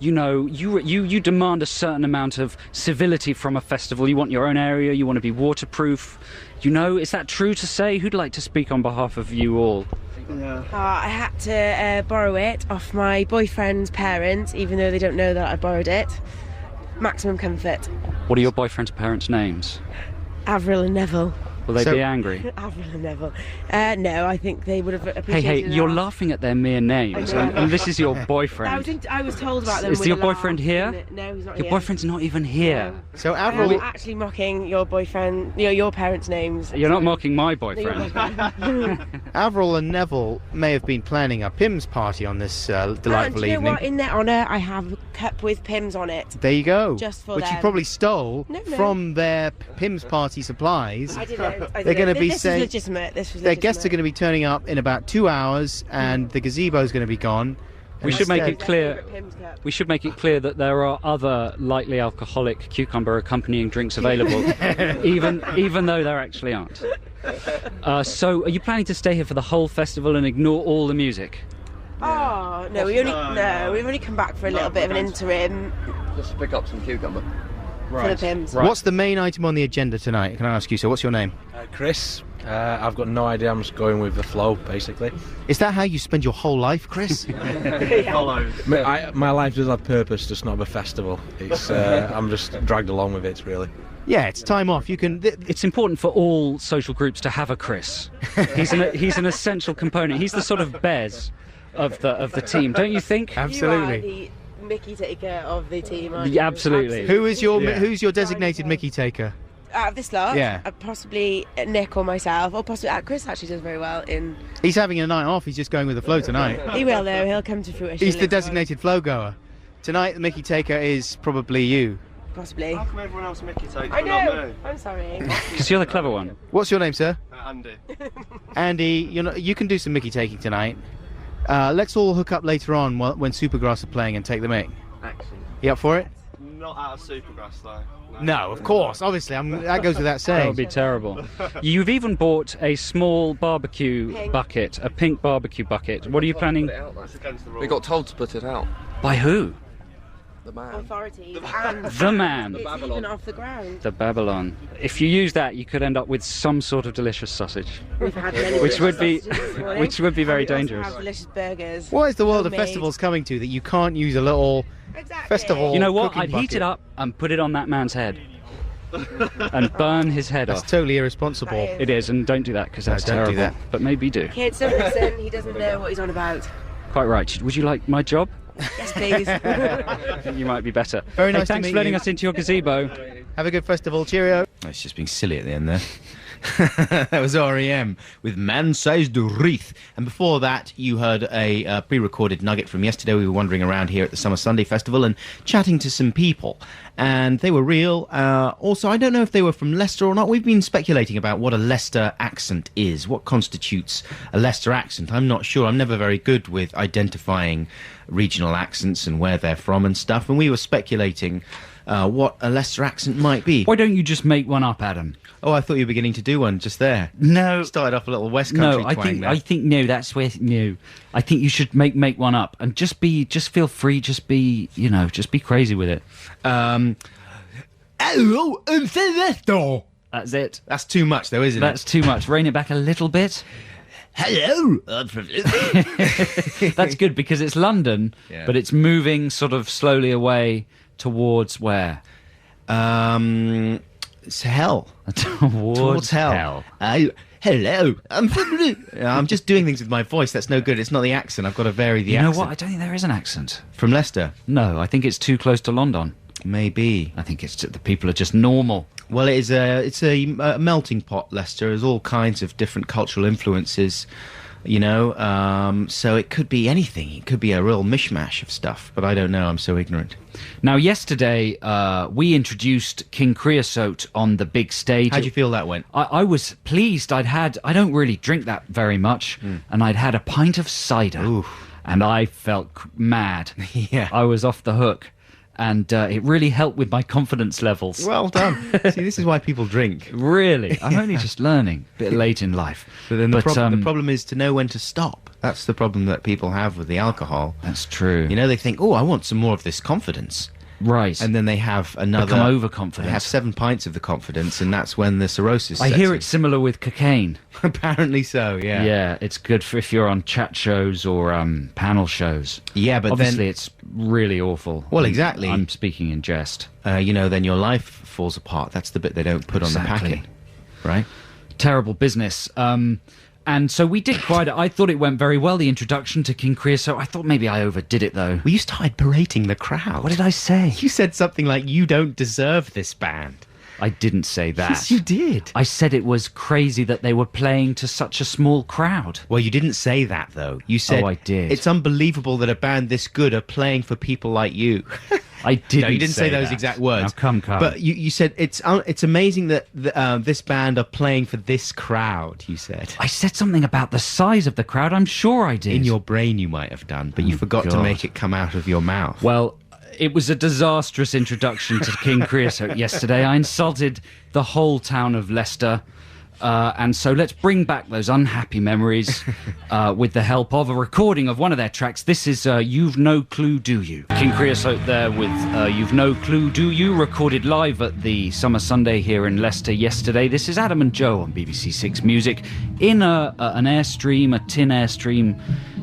[SPEAKER 11] you demand a certain amount of civility from a festival. You want your own area, you want to be waterproof. Is that true to say? Who'd like to speak on behalf of you all?
[SPEAKER 12] I had to borrow it off my boyfriend's parents, even though they don't know that I borrowed it. Maximum comfort.
[SPEAKER 11] What are your boyfriend's parents' names?
[SPEAKER 12] Avril and Neville.
[SPEAKER 11] Will they be angry?
[SPEAKER 12] Avril and Neville. No, I think they would have appreciated
[SPEAKER 11] Hey,
[SPEAKER 12] it.
[SPEAKER 11] you're laughing at their mere names,
[SPEAKER 12] I know.
[SPEAKER 11] and this is your boyfriend.
[SPEAKER 12] I was told about them.
[SPEAKER 11] Is
[SPEAKER 12] with
[SPEAKER 11] your
[SPEAKER 12] a laugh.
[SPEAKER 11] boyfriend here?
[SPEAKER 12] No, he's not
[SPEAKER 11] Your
[SPEAKER 12] here.
[SPEAKER 11] boyfriend's not even here.
[SPEAKER 3] So
[SPEAKER 12] I'm
[SPEAKER 3] Avril...
[SPEAKER 12] actually mocking your boyfriend, your parents' names.
[SPEAKER 11] You're not mocking my
[SPEAKER 12] No, you're
[SPEAKER 11] boyfriend.
[SPEAKER 12] not.
[SPEAKER 4] Avril and Neville may have been planning a Pim's party on this delightful
[SPEAKER 12] And do you know
[SPEAKER 4] evening.
[SPEAKER 12] what? In their honour, I have a cup with Pims on it.
[SPEAKER 4] There you go.
[SPEAKER 12] Just for
[SPEAKER 4] Which you
[SPEAKER 12] them.
[SPEAKER 4] probably stole
[SPEAKER 12] No.
[SPEAKER 4] from their Pim's party supplies.
[SPEAKER 12] I didn't.
[SPEAKER 4] They're going to be
[SPEAKER 12] This
[SPEAKER 4] saying...
[SPEAKER 12] is legitimate. This was
[SPEAKER 4] Their
[SPEAKER 12] legitimate.
[SPEAKER 4] guests are going to be turning up in about 2 hours, and the gazebo's going to be gone.
[SPEAKER 11] We
[SPEAKER 4] And
[SPEAKER 11] should make
[SPEAKER 4] instead-
[SPEAKER 11] it clear. We should make it clear that there are other lightly alcoholic cucumber accompanying drinks available, even though there actually aren't. So, are you planning to stay here for the whole festival and ignore all the music?
[SPEAKER 12] Oh no, we've only come back for a little bit of an interim
[SPEAKER 13] Just to pick up some cucumber.
[SPEAKER 12] for the Pims.
[SPEAKER 4] What's the main item on the agenda tonight? Can I ask you, so what's your name?
[SPEAKER 14] Chris. I've got no idea. I'm just going with the flow, basically.
[SPEAKER 4] Is that how you spend your whole life, Chris?
[SPEAKER 14] My life does have purpose, just not a festival. It's I'm just dragged along with it, really.
[SPEAKER 4] Yeah, it's time off. You can.
[SPEAKER 11] It's important for all social groups to have a Chris. He's an essential component. He's the sort of Bez of the team, don't you think?
[SPEAKER 4] Absolutely.
[SPEAKER 12] You are the Mickey taker of the team, aren't you?
[SPEAKER 11] Yeah, absolutely.
[SPEAKER 4] Who's your designated Mickey taker?
[SPEAKER 12] Out of this lot,
[SPEAKER 4] Yeah.
[SPEAKER 12] Possibly Nick or myself, or possibly Chris actually does very well in.
[SPEAKER 4] He's having a night off. He's just going with the flow tonight.
[SPEAKER 12] He will though. He'll come to fruition.
[SPEAKER 4] He's the designated flow goer. Tonight, the Mickey taker is probably you.
[SPEAKER 12] Possibly.
[SPEAKER 13] How come everyone else Mickey takes?
[SPEAKER 12] I know. I'm sorry.
[SPEAKER 11] Because you're the clever one.
[SPEAKER 4] What's your name, sir?
[SPEAKER 13] Andy.
[SPEAKER 4] Andy, you can do some Mickey taking tonight. Let's all hook up later on when Supergrass are playing and take the mic.
[SPEAKER 13] Excellent.
[SPEAKER 4] You up for it?
[SPEAKER 13] Not out of Supergrass though.
[SPEAKER 4] No, of course. Obviously, that goes without saying.
[SPEAKER 11] That would be terrible. You've even bought a small barbecue bucket, a pink barbecue bucket. What are you planning?
[SPEAKER 13] We got told to put it out.
[SPEAKER 11] By who?
[SPEAKER 13] The man.
[SPEAKER 12] Authorities. And
[SPEAKER 11] The man.
[SPEAKER 12] It's even off the ground.
[SPEAKER 11] The Babylon. If you use that, you could end up with some sort of delicious sausage,
[SPEAKER 12] We've had many
[SPEAKER 11] which would be
[SPEAKER 12] sausages this morning.
[SPEAKER 11] which would be very
[SPEAKER 12] We also
[SPEAKER 11] dangerous.
[SPEAKER 12] have delicious burgers.
[SPEAKER 4] What is the world of
[SPEAKER 12] homemade.
[SPEAKER 4] festivals coming to that you can't use a little festival?
[SPEAKER 11] You know what?
[SPEAKER 4] cooking
[SPEAKER 11] I'd heat it
[SPEAKER 4] bucket?
[SPEAKER 11] up and put it on that man's head and burn his head
[SPEAKER 4] That's
[SPEAKER 11] off.
[SPEAKER 4] totally irresponsible.
[SPEAKER 11] It is, and don't do that because that's
[SPEAKER 4] don't do
[SPEAKER 11] terrible.
[SPEAKER 4] that.
[SPEAKER 11] But maybe do.
[SPEAKER 12] Kids, don't listen. He doesn't know what he's on about.
[SPEAKER 11] Quite right. Would you like my job?
[SPEAKER 12] Yes, please.
[SPEAKER 11] I think you might be better.
[SPEAKER 4] Very nice
[SPEAKER 11] Hey,
[SPEAKER 4] to
[SPEAKER 11] thanks
[SPEAKER 4] meet
[SPEAKER 11] for letting
[SPEAKER 4] you.
[SPEAKER 11] us into your gazebo.
[SPEAKER 4] Have a good festival. Cheerio.
[SPEAKER 3] It's just being silly at the end there. That was REM with Man-Sized Wreath. And before that, you heard a pre-recorded nugget from yesterday. We were wandering around here at the Summer Sunday Festival and chatting to some people. And they were real. Also, I don't know if they were from Leicester or not. We've been speculating about what a Leicester accent is. What constitutes a Leicester accent? I'm not sure. I'm never very good with identifying regional accents and where they're from and stuff. And we were speculating what a Leicester accent might be.
[SPEAKER 2] Why don't you just make one up, Adam?
[SPEAKER 3] Oh, I thought you were beginning to do one just there.
[SPEAKER 2] No.
[SPEAKER 3] Started off a little West Country
[SPEAKER 2] No,
[SPEAKER 3] twang there.
[SPEAKER 2] I think no. That's where no. I think you should make one up and just feel free. Just be crazy with it.
[SPEAKER 3] Hello, I'm Sylvester.
[SPEAKER 2] That's it.
[SPEAKER 3] That's too much, though, isn't
[SPEAKER 2] That's too much. Rein it back a little bit.
[SPEAKER 3] Hello, I'm from.
[SPEAKER 2] That's good because it's London,
[SPEAKER 3] Yeah.
[SPEAKER 2] but it's moving sort of slowly away towards where?
[SPEAKER 3] It's hell.
[SPEAKER 2] Towards
[SPEAKER 3] hell. Hello, I'm from. I'm just doing things with my voice. That's no good. It's not the accent. I've got to vary the
[SPEAKER 2] You
[SPEAKER 3] accent.
[SPEAKER 2] know what? I don't think there is an accent.
[SPEAKER 3] From Leicester?
[SPEAKER 2] No, I think it's too close to London.
[SPEAKER 3] Maybe.
[SPEAKER 2] I think it's the people are just normal.
[SPEAKER 3] Well, it's a melting pot. Leicester has all kinds of different cultural influences, you know. So it could be anything. It could be a real mishmash of stuff. But I don't know. I'm so ignorant.
[SPEAKER 2] Now, yesterday we introduced King Creosote on the big stage.
[SPEAKER 3] How'd you feel that went?
[SPEAKER 2] I was pleased. I don't really drink that very much, and I'd had a pint of cider,
[SPEAKER 3] Ooh.
[SPEAKER 2] and I felt mad.
[SPEAKER 3] Yeah.
[SPEAKER 2] I was off the hook. And it really helped with my confidence levels.
[SPEAKER 3] Well done. See, this is why people drink.
[SPEAKER 2] Really? I'm only just learning. A bit late in life.
[SPEAKER 3] But then the problem is to know when to stop. That's the problem that people have with the alcohol.
[SPEAKER 2] That's true.
[SPEAKER 3] You know, they think, oh, I want some more of this confidence.
[SPEAKER 2] Right.
[SPEAKER 3] And then they have another...
[SPEAKER 2] Become overconfident.
[SPEAKER 3] They have 7 pints of the confidence, and that's when the cirrhosis
[SPEAKER 2] I
[SPEAKER 3] sets
[SPEAKER 2] hear
[SPEAKER 3] in.
[SPEAKER 2] it's similar with cocaine.
[SPEAKER 3] Apparently so, yeah.
[SPEAKER 2] Yeah, it's good for if you're on chat shows or panel shows.
[SPEAKER 3] Yeah, but
[SPEAKER 2] obviously
[SPEAKER 3] then...
[SPEAKER 2] it's really awful.
[SPEAKER 3] Well, exactly.
[SPEAKER 2] I'm speaking in jest.
[SPEAKER 3] You know, then your life falls apart. That's the bit they don't put on the packet. Right?
[SPEAKER 2] Terrible business. And so we did I thought it went very well, the introduction to King Creosote. I thought maybe I overdid it, though.
[SPEAKER 3] Well, you started berating the crowd.
[SPEAKER 2] What did I say?
[SPEAKER 3] You said something like, you don't deserve this band.
[SPEAKER 2] I didn't say that.
[SPEAKER 3] Yes, you did.
[SPEAKER 2] I said it was crazy that they were playing to such a small crowd.
[SPEAKER 3] Well, you didn't say that, though. You said,
[SPEAKER 2] I did.
[SPEAKER 3] It's unbelievable that a band this good are playing for people like you.
[SPEAKER 2] I didn't.
[SPEAKER 3] No, you didn't say those
[SPEAKER 2] that.
[SPEAKER 3] exact words.
[SPEAKER 2] Now, come.
[SPEAKER 3] But you said it's amazing that this band are playing for this crowd. You said.
[SPEAKER 2] I said something about the size of the crowd. I'm sure I did.
[SPEAKER 3] In your brain, you might have done, but you forgot to make it come out of your mouth.
[SPEAKER 2] Well, it was a disastrous introduction to King Creosote yesterday. I insulted the whole town of Leicester. And so let's bring back those unhappy memories with the help of a recording of one of their tracks. This is You've No Clue, Do You? King Creosote there with You've No Clue, Do You? Recorded live at the Summer Sundae here in Leicester yesterday. This is Adam and Joe on BBC Six Music in an Airstream, a tin Airstream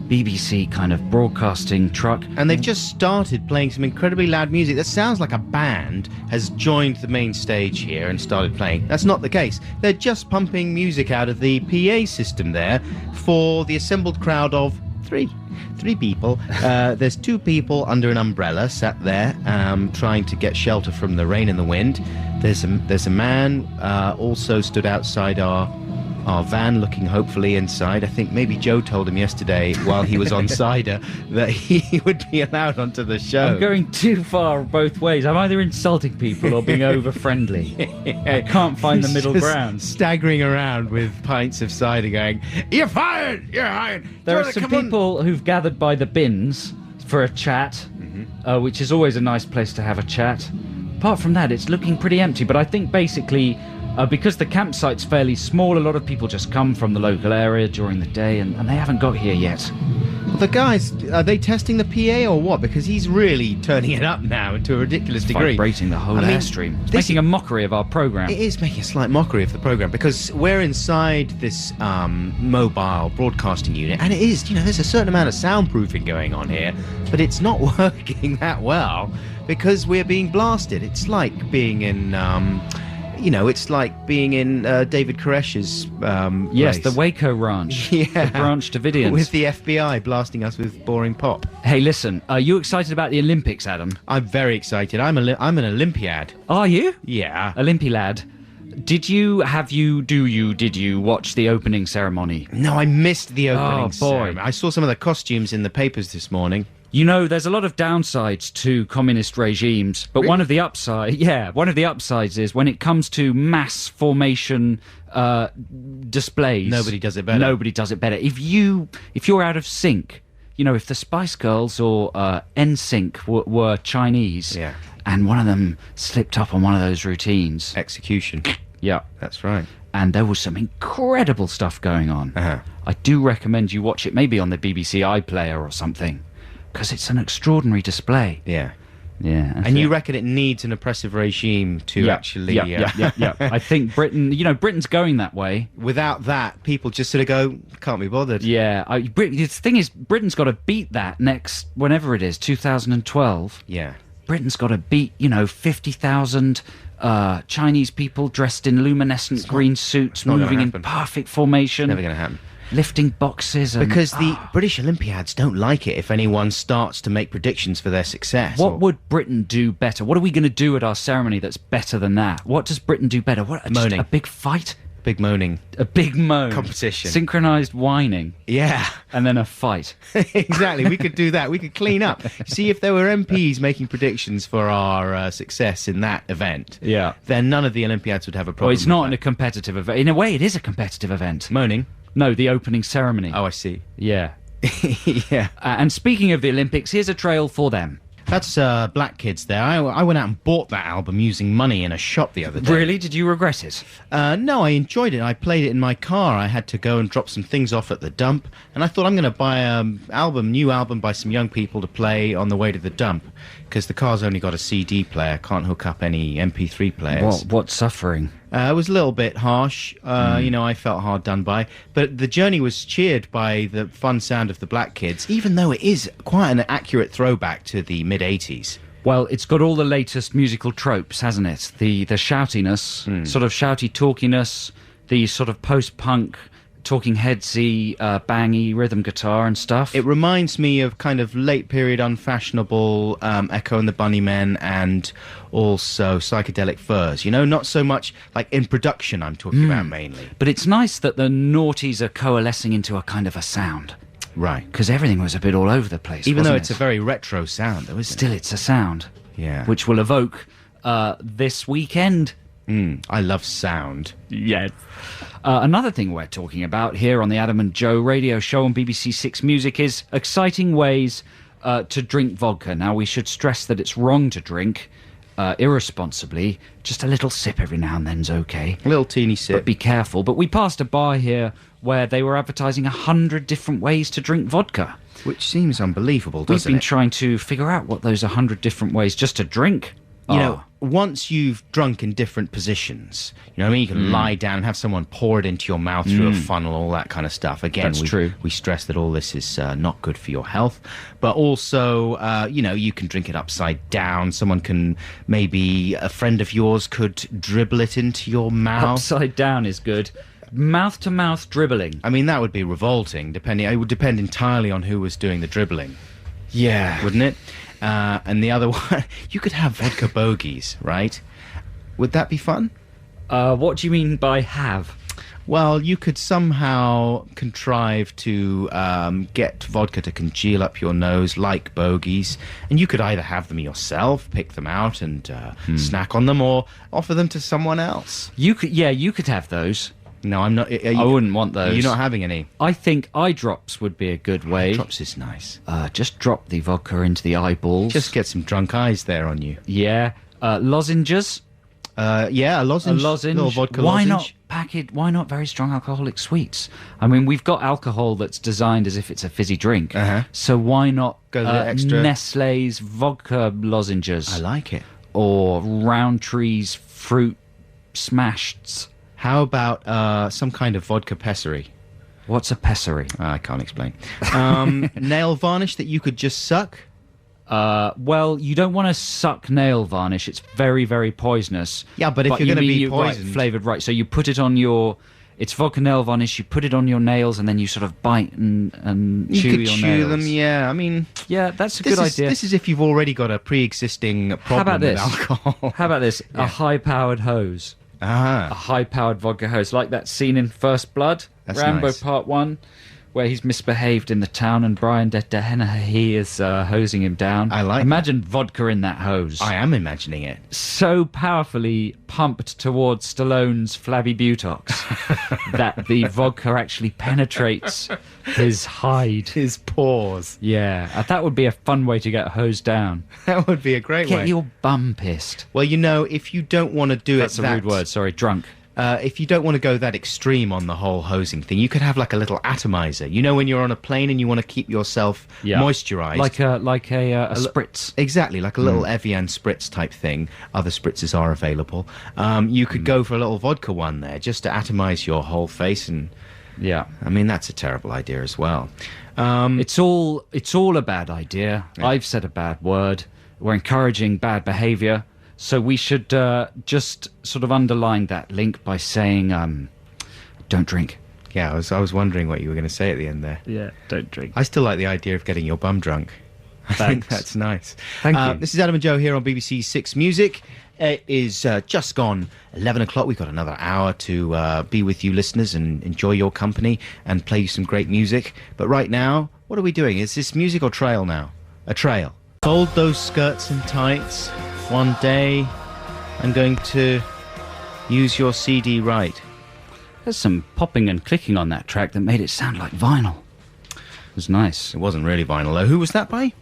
[SPEAKER 2] BBC kind of broadcasting truck.
[SPEAKER 3] And they've just started playing some incredibly loud music that sounds like a band has joined the main stage here and started playing. That's not the case. They're just pumping music out of the PA system there for the assembled crowd of three people. There's 2 people under an umbrella sat there trying to get shelter from the rain and the wind. There's a man also stood outside our van looking hopefully inside. I think maybe Joe told him yesterday while he was on cider that he would be allowed onto the show.
[SPEAKER 2] I'm going too far both ways. I'm either insulting people or being over friendly. I can't find the middle ground.
[SPEAKER 3] Staggering around with pints of cider going, "You're fired! You're hired!"
[SPEAKER 2] There are some people who've gathered by the bins for a chat, which is always a nice place to have a chat. Apart from that, it's looking pretty empty, but I think basically because the campsite's fairly small, a lot of people just come from the local area during the day, and they haven't got here yet.
[SPEAKER 3] Well, the guys, are they testing the PA or what? Because he's really turning it up now to a ridiculous degree.
[SPEAKER 2] Vibrating the whole Airstream. It's making a mockery of our programme.
[SPEAKER 3] It is making a slight mockery of the programme, because we're inside this mobile broadcasting unit, and it is, there's a certain amount of soundproofing going on here, but it's not working that well because we're being blasted. It's like being in... it's like being in David Koresh's
[SPEAKER 2] yes,
[SPEAKER 3] place.
[SPEAKER 2] the Waco Ranch.
[SPEAKER 3] Yeah.
[SPEAKER 2] The Branch Davidians.
[SPEAKER 3] With the FBI blasting us with boring pop.
[SPEAKER 2] Hey, listen, are you excited about the Olympics, Adam?
[SPEAKER 3] I'm very excited. I'm an Olympiad.
[SPEAKER 2] Are you?
[SPEAKER 3] Yeah.
[SPEAKER 2] Olympilad. Did you watch the opening ceremony?
[SPEAKER 3] No, I missed the opening
[SPEAKER 2] ceremony.
[SPEAKER 3] I saw some of the costumes in the papers this morning.
[SPEAKER 2] There's a lot of downsides to communist regimes, but one of the upsides is when it comes to mass formation displays,
[SPEAKER 3] nobody does it better.
[SPEAKER 2] If you're out of sync, if the Spice Girls or NSYNC were Chinese, and one of them slipped up on one of those routines,
[SPEAKER 3] execution.
[SPEAKER 2] Yeah,
[SPEAKER 3] that's right.
[SPEAKER 2] And there was some incredible stuff going on. I do recommend you watch it, maybe on the BBC iPlayer or something. Because it's an extraordinary display.
[SPEAKER 3] Yeah.
[SPEAKER 2] Yeah.
[SPEAKER 3] And you reckon it needs an oppressive regime to actually...
[SPEAKER 2] Yeah. I think Britain's going that way.
[SPEAKER 3] Without that, people just sort of go, can't be bothered.
[SPEAKER 2] Yeah. The thing is, Britain's got to beat that next, whenever it is, 2012.
[SPEAKER 3] Yeah.
[SPEAKER 2] Britain's got to beat, 50,000 Chinese people dressed in luminescent green suits, moving in perfect formation.
[SPEAKER 3] Never going to happen.
[SPEAKER 2] Lifting boxes.
[SPEAKER 3] Because the British Olympiads don't like it if anyone starts to make predictions for their success.
[SPEAKER 2] What would Britain do better? What are we going to do at our ceremony that's better than that? What does Britain do better?
[SPEAKER 3] Moaning.
[SPEAKER 2] A big fight?
[SPEAKER 3] Big moaning.
[SPEAKER 2] A big moan.
[SPEAKER 3] Competition.
[SPEAKER 2] Synchronised whining.
[SPEAKER 3] Yeah.
[SPEAKER 2] And then a fight.
[SPEAKER 3] Exactly. We could do that. We could clean up. See, if there were MPs making predictions for our success in that event, then none of the Olympiads would have a problem.
[SPEAKER 2] Well, it's not a competitive event. In a way, it is a competitive event.
[SPEAKER 3] Moaning?
[SPEAKER 2] No, the opening ceremony.
[SPEAKER 3] Oh, I see.
[SPEAKER 2] Yeah.
[SPEAKER 3] Yeah.
[SPEAKER 2] And speaking of the Olympics, here's a trail for them.
[SPEAKER 3] That's Black Kids there. I went out and bought that album using money in a shop the other day.
[SPEAKER 2] Really? Did you regret it?
[SPEAKER 3] No, I enjoyed it. I played it in my car. I had to go and drop some things off at the dump, and I thought I'm going to buy an new album by some young people to play on the way to the dump, because the car's only got a CD player, can't hook up any MP3 players.
[SPEAKER 2] What suffering?
[SPEAKER 3] It was a little bit harsh. I felt hard done by. But the journey was cheered by the fun sound of the Black Kids, even though it is quite an accurate throwback to the mid-'80s.
[SPEAKER 2] Well, it's got all the latest musical tropes, hasn't it? The shoutiness, sort of shouty talkiness, the sort of post-punk, talking headsy, bangy rhythm guitar and stuff.
[SPEAKER 3] It reminds me of kind of late period unfashionable Echo and the Bunnymen, and also Psychedelic Furs. Not so much like in production I'm talking about mainly.
[SPEAKER 2] But it's nice that the noughties are coalescing into a kind of a sound.
[SPEAKER 3] Right.
[SPEAKER 2] Because everything was a bit all over the place,
[SPEAKER 3] even though it's
[SPEAKER 2] it?
[SPEAKER 3] a very retro sound, though, isn't
[SPEAKER 2] Still,
[SPEAKER 3] it?
[SPEAKER 2] it's a sound.
[SPEAKER 3] Yeah.
[SPEAKER 2] Which will evoke this weekend.
[SPEAKER 3] I love sound.
[SPEAKER 2] Yes. Another thing we're talking about here on the Adam and Joe radio show on BBC Six Music is exciting ways to drink vodka. Now, we should stress that it's wrong to drink irresponsibly, just a little sip every now and then's okay.
[SPEAKER 3] A little teeny sip.
[SPEAKER 2] But be careful. But we passed a bar here where they were advertising 100 different ways to drink vodka.
[SPEAKER 3] Which seems unbelievable, doesn't it?
[SPEAKER 2] We've been trying to figure out what those 100 different ways just to drink.
[SPEAKER 3] You know, once you've drunk in different positions, you know what I mean? You can lie down and have someone pour it into your mouth through a funnel, all that kind of stuff. Again,
[SPEAKER 2] That's true.
[SPEAKER 3] We stress that all this is not good for your health. But also, you know, you can drink it upside down. Someone can, maybe a friend of yours could dribble it into your mouth.
[SPEAKER 2] Upside down is good. Mouth-to-mouth dribbling.
[SPEAKER 3] I mean, that would be revolting. It would depend entirely on who was doing the dribbling.
[SPEAKER 2] Yeah.
[SPEAKER 3] Wouldn't it? And the other one, you could have vodka bogeys, right? Would that be fun?
[SPEAKER 2] What do you mean by have?
[SPEAKER 3] Well, you could somehow contrive to get vodka to congeal up your nose like bogeys, and you could either have them yourself, pick them out and snack on them, or offer them to someone else.
[SPEAKER 2] You could have those.
[SPEAKER 3] No, I'm not.
[SPEAKER 2] I wouldn't want those.
[SPEAKER 3] You're not having any.
[SPEAKER 2] I think eye drops would be a good way.
[SPEAKER 3] Eye drops is nice.
[SPEAKER 2] Just drop the vodka into the eyeballs.
[SPEAKER 3] Just get some drunk eyes there on you.
[SPEAKER 2] Yeah. Lozenges.
[SPEAKER 3] Yeah, a lozenge.
[SPEAKER 2] A lozenge.
[SPEAKER 3] Little vodka
[SPEAKER 2] Why
[SPEAKER 3] lozenge.
[SPEAKER 2] Why not very strong alcoholic sweets? I mean, we've got alcohol that's designed as if it's a fizzy drink. So why not
[SPEAKER 3] go the extra
[SPEAKER 2] Nestle's vodka lozenges?
[SPEAKER 3] I like it.
[SPEAKER 2] Or Roundtree's fruit smashed.
[SPEAKER 3] How about some kind of vodka pessary?
[SPEAKER 2] What's a pessary?
[SPEAKER 3] I can't explain. Nail varnish that you could just suck?
[SPEAKER 2] Well, you don't want to suck nail varnish. It's very, very poisonous.
[SPEAKER 3] Yeah, but if you're going to be poisoned...
[SPEAKER 2] flavoured, right. So you put it on your... It's vodka nail varnish. You put it on your nails and then you sort of bite and chew your nails.
[SPEAKER 3] You could chew them, yeah. I mean...
[SPEAKER 2] Yeah, that's a good idea.
[SPEAKER 3] This is if you've already got a pre-existing problem with alcohol.
[SPEAKER 2] How about this?
[SPEAKER 3] Yeah.
[SPEAKER 2] A high-powered hose.
[SPEAKER 3] Ah.
[SPEAKER 2] A high-powered vodka hose. Like that scene in First Blood.
[SPEAKER 3] That's
[SPEAKER 2] Rambo
[SPEAKER 3] nice.
[SPEAKER 2] Part 1. Where he's misbehaved in the town and Brian Dennehy is hosing him down.
[SPEAKER 3] I like
[SPEAKER 2] Imagine vodka in that hose.
[SPEAKER 3] I am imagining it.
[SPEAKER 2] So powerfully pumped towards Stallone's flabby buttocks that the vodka actually penetrates his hide.
[SPEAKER 3] His pores.
[SPEAKER 2] Yeah, that would be a fun way to get hosed down.
[SPEAKER 3] That would be a great way.
[SPEAKER 2] Get your bum pissed.
[SPEAKER 3] Well, you know, if you don't want to do
[SPEAKER 2] That's a rude word, sorry, drunk.
[SPEAKER 3] If you don't want to go that extreme on the whole hosing thing, you could have like a little atomizer. You know, when you're on a plane and you want to keep yourself moisturized,
[SPEAKER 2] like a spritz.
[SPEAKER 3] Exactly, like a little Evian spritz type thing. Other spritzes are available. You could go for a little vodka one there, just to atomize your whole face. And
[SPEAKER 2] yeah,
[SPEAKER 3] I mean that's a terrible idea as well.
[SPEAKER 2] It's all a bad idea. Yeah. I've said a bad word. We're encouraging bad behaviour. So we should just sort of underline that link by saying, don't drink.
[SPEAKER 3] Yeah, I was wondering what you were going to say at the end there.
[SPEAKER 2] Yeah, don't drink.
[SPEAKER 3] I still like the idea of getting your bum drunk. I think that's nice.
[SPEAKER 2] Thank you.
[SPEAKER 3] This is Adam and Joe here on BBC Six Music. It is just gone 11 o'clock. We've got another hour to be with you listeners and enjoy your company and play you some great music. But right now, what are we doing? Is this music or trail now? A trail. Fold those skirts and tights. One day, I'm going to use your CD right.
[SPEAKER 2] There's some popping and clicking on that track that made it sound like vinyl. It was nice.
[SPEAKER 3] It wasn't really vinyl, though. Who was that by?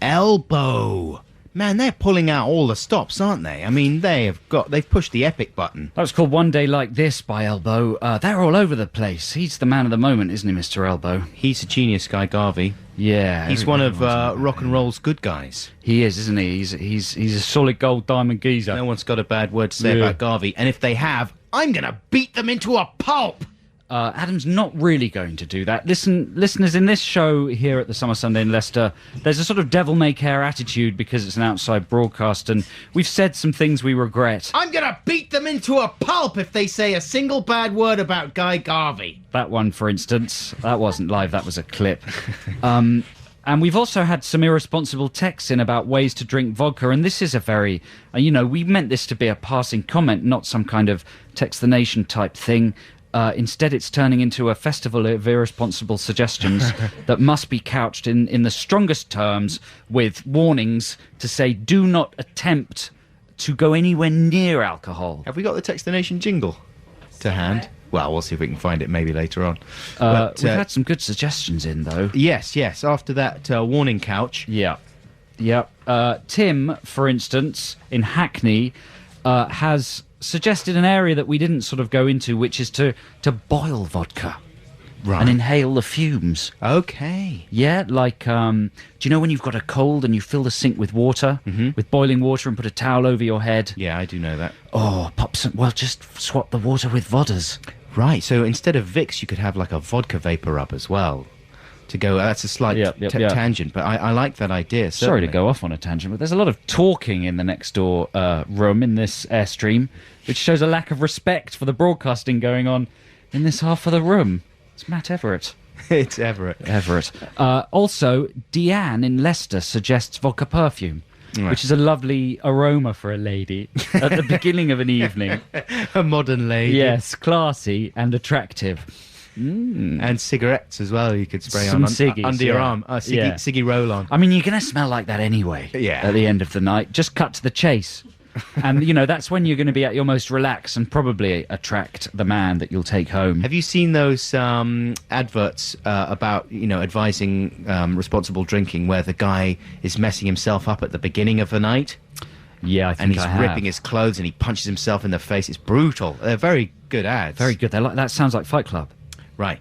[SPEAKER 3] Elbow. Man, they're pulling out all the stops, aren't they? I mean, they've pushed the epic button.
[SPEAKER 2] That was called One Day Like This by Elbow. They're all over the place. He's the man of the moment, isn't he, Mr. Elbow?
[SPEAKER 3] He's a genius, Guy Garvey.
[SPEAKER 2] Yeah.
[SPEAKER 3] He's one of rock and roll's good guys.
[SPEAKER 2] He is, isn't he? He's a solid gold diamond geezer.
[SPEAKER 3] No one's got a bad word to say about Garvey. And if they have, I'm going to beat them into a pulp!
[SPEAKER 2] Adam's not really going to do that. Listeners, in this show here at the Summer Sunday in Leicester, there's a sort of devil-may-care attitude because it's an outside broadcast, and we've said some things we regret.
[SPEAKER 3] I'm going to beat them into a pulp if they say a single bad word about Guy Garvey.
[SPEAKER 2] That one, for instance. That wasn't live, that was a clip. And we've also had some irresponsible texts in about ways to drink vodka, and this is a very, we meant this to be a passing comment, not some kind of Text the Nation type thing. Instead, it's turning into a festival of irresponsible suggestions that must be couched in the strongest terms with warnings to say, do not attempt to go anywhere near alcohol.
[SPEAKER 3] Have we got the Text the Nation jingle to hand? Well, we'll see if we can find it maybe later on.
[SPEAKER 2] We've had some good suggestions in, though.
[SPEAKER 3] Yes. After that warning couch.
[SPEAKER 2] Yeah. Yep. Tim, for instance, in Hackney, has suggested an area that we didn't sort of go into, which is to boil vodka.
[SPEAKER 3] Right.
[SPEAKER 2] And inhale the fumes.
[SPEAKER 3] Okay.
[SPEAKER 2] Yeah, like, do you know when you've got a cold and you fill the sink with water, with boiling water, and put a towel over your head?
[SPEAKER 3] Yeah, I do know that.
[SPEAKER 2] Oh, pop some... Well, just swap the water with Vodders.
[SPEAKER 3] Right, so instead of Vicks, you could have like a vodka vapor rub as well. To go, that's a slight tangent, but I like that idea. Certainly.
[SPEAKER 2] Sorry to go off on a tangent, but there's a lot of talking in the next door room in this Airstream, which shows a lack of respect for the broadcasting going on in this half of the room. It's Matt Everett.
[SPEAKER 3] It's Everett.
[SPEAKER 2] Also, Deanne in Leicester suggests vodka perfume, which is a lovely aroma for a lady at the beginning of an evening.
[SPEAKER 3] A modern lady.
[SPEAKER 2] Yes, classy and attractive.
[SPEAKER 3] And cigarettes as well. You could spray
[SPEAKER 2] Some
[SPEAKER 3] on
[SPEAKER 2] ciggies,
[SPEAKER 3] under your arm. Ciggy roll-on.
[SPEAKER 2] I mean, you're going to smell like that anyway.
[SPEAKER 3] Yeah.
[SPEAKER 2] At the end of the night, just cut to the chase. And, that's when you're going to be at your most relaxed and probably attract the man that you'll take home.
[SPEAKER 3] Have you seen those adverts about, advising responsible drinking where the guy is messing himself up at the beginning of the night?
[SPEAKER 2] Yeah, I think
[SPEAKER 3] and he's ripping his clothes and he punches himself in the face. It's brutal. They're very good ads.
[SPEAKER 2] Very good. That sounds like Fight Club.
[SPEAKER 3] Right.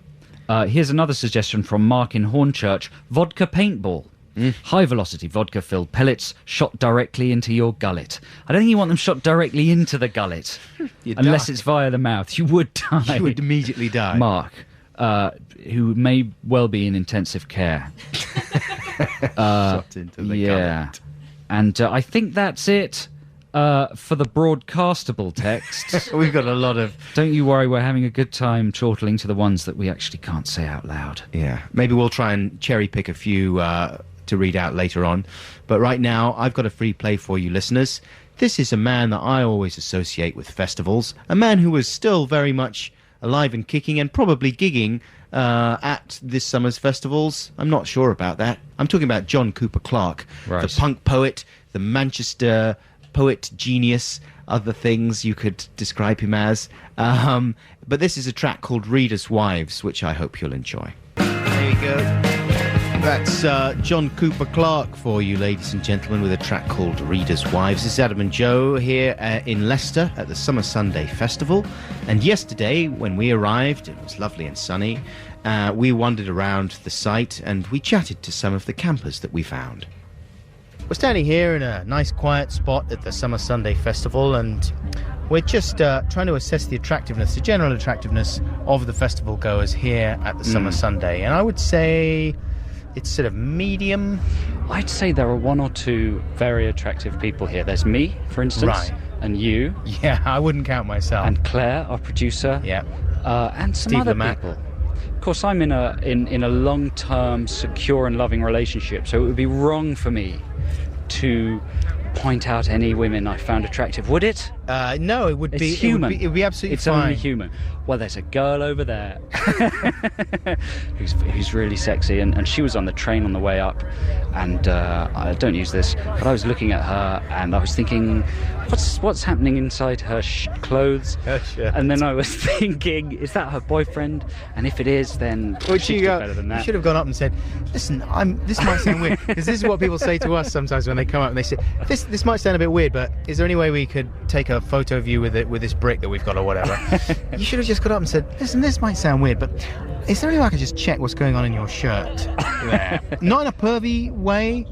[SPEAKER 2] Here's another suggestion from Mark in Hornchurch. Vodka paintball. High-velocity vodka-filled pellets shot directly into your gullet. I don't think you want them shot directly into the gullet. Unless it's via the mouth. You would die.
[SPEAKER 3] You would immediately die.
[SPEAKER 2] Mark, who may well be in intensive care.
[SPEAKER 3] Shot into the gullet.
[SPEAKER 2] And I think that's it for the broadcastable texts.
[SPEAKER 3] We've got a lot of...
[SPEAKER 2] Don't you worry, we're having a good time chortling to the ones that we actually can't say out loud.
[SPEAKER 3] Yeah, maybe we'll try and cherry-pick a few to read out later on. But right now, I've got a free play for you listeners. This is a man that I always associate with festivals, a man who was still very much alive and kicking and probably gigging at this summer's festivals. I'm not sure about that. I'm talking about John Cooper Clarke, the punk poet, the Manchester poet genius, other things you could describe him as. But this is a track called Readers' Wives, which I hope you'll enjoy. There you go. That's John Cooper Clarke for you, ladies and gentlemen, with a track called Readers' Wives. This is Adam and Joe here in Leicester at the Summer Sundae Festival. And yesterday, when we arrived, it was lovely and sunny. We wandered around the site and we chatted to some of the campers that we found.
[SPEAKER 4] We're standing here in a nice quiet spot at the Summer Sundae Festival, and we're just trying to assess the attractiveness, the general attractiveness of the festival goers here at the Summer Sundae. And I would say it's sort of medium.
[SPEAKER 11] I'd say there are one or two very attractive people here. There's me, for instance,
[SPEAKER 4] right,
[SPEAKER 11] and you.
[SPEAKER 4] Yeah, I wouldn't count myself.
[SPEAKER 11] And Claire, our producer.
[SPEAKER 4] Yeah.
[SPEAKER 11] And some
[SPEAKER 4] Steve
[SPEAKER 11] other
[SPEAKER 4] Lamacq.
[SPEAKER 11] people. Of course, I'm in a long-term, secure and loving relationship, so it would be wrong for me to point out any women I found attractive, would it?
[SPEAKER 4] No, it would be
[SPEAKER 11] human.
[SPEAKER 4] It would be absolutely
[SPEAKER 11] it's
[SPEAKER 4] fine.
[SPEAKER 11] Only human. Well, there's a girl over there who's really sexy, and she was on the train on the way up, and I don't use this, but I was looking at her and I was thinking, what's happening inside her clothes?
[SPEAKER 4] Her shirt.
[SPEAKER 11] And then I was thinking, is that her boyfriend? And if it is, then she's better than that.
[SPEAKER 4] You should have gone up and said, listen, this might sound weird, because this is what people say to us sometimes when they come up and they say, this might sound a bit weird, but is there any way we could take a photo of you with this brick that we've got or whatever? You should have just got up and said, listen, this might sound weird, but is there any way I could just check what's going on in your shirt there? Not in a pervy way.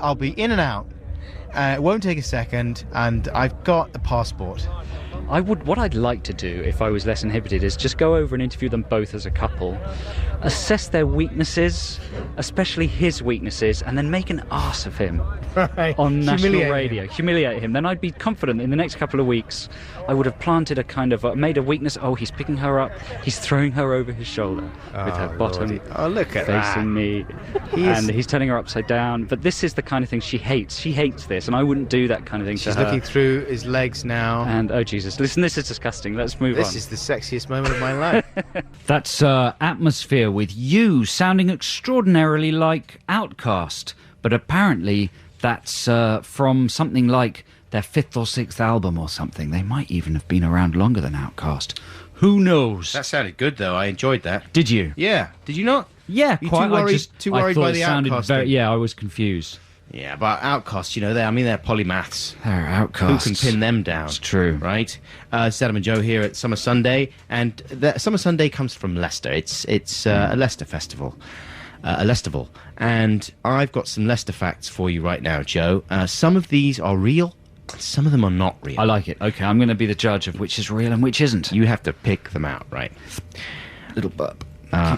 [SPEAKER 4] I'll be in and out. It won't take a second, and I've got a passport.
[SPEAKER 11] What I'd like to do, if I was less inhibited, is just go over and interview them both as a couple, assess their weaknesses, especially his weaknesses, and then make an arse of him on national radio. Humiliate him. Then I'd be confident in the next couple of weeks I would have planted a kind of, made a weakness. Oh, he's picking her up. He's throwing her over his shoulder with her bottom
[SPEAKER 4] look at
[SPEAKER 11] facing me. And he's turning her upside down. But this is the kind of thing she hates. She hates this, and I wouldn't do that kind of thing to her.
[SPEAKER 4] She's looking through his legs now.
[SPEAKER 11] And, oh, Jesus. Listen, this is disgusting. Let's move on.
[SPEAKER 4] This is the sexiest moment of my life.
[SPEAKER 2] That's Atmosphere with You sounding extraordinarily like Outcast, but apparently that's from something like their 5th or 6th album or something. They might even have been around longer than Outcast. Who knows?
[SPEAKER 3] That sounded good, though. I enjoyed that.
[SPEAKER 2] Did you?
[SPEAKER 3] Yeah. Did you not?
[SPEAKER 2] Yeah,
[SPEAKER 3] you
[SPEAKER 2] quite.
[SPEAKER 3] Too worried by the Outcast?
[SPEAKER 2] Yeah, I was confused.
[SPEAKER 3] Yeah, but outcasts, they're polymaths.
[SPEAKER 2] They're outcasts.
[SPEAKER 3] Who can pin them down?
[SPEAKER 2] It's true.
[SPEAKER 3] Right? It's Adam and Joe here at Summer Sundae, and the Summer Sundae comes from Leicester. It's a Leicester festival. A Leicesterval. And I've got some Leicester facts for you right now, Joe. Some of these are real, some of them are not real.
[SPEAKER 2] I like it. Okay, I'm going to be the judge of which is real and which isn't.
[SPEAKER 3] You have to pick them out, right?
[SPEAKER 2] Little burp.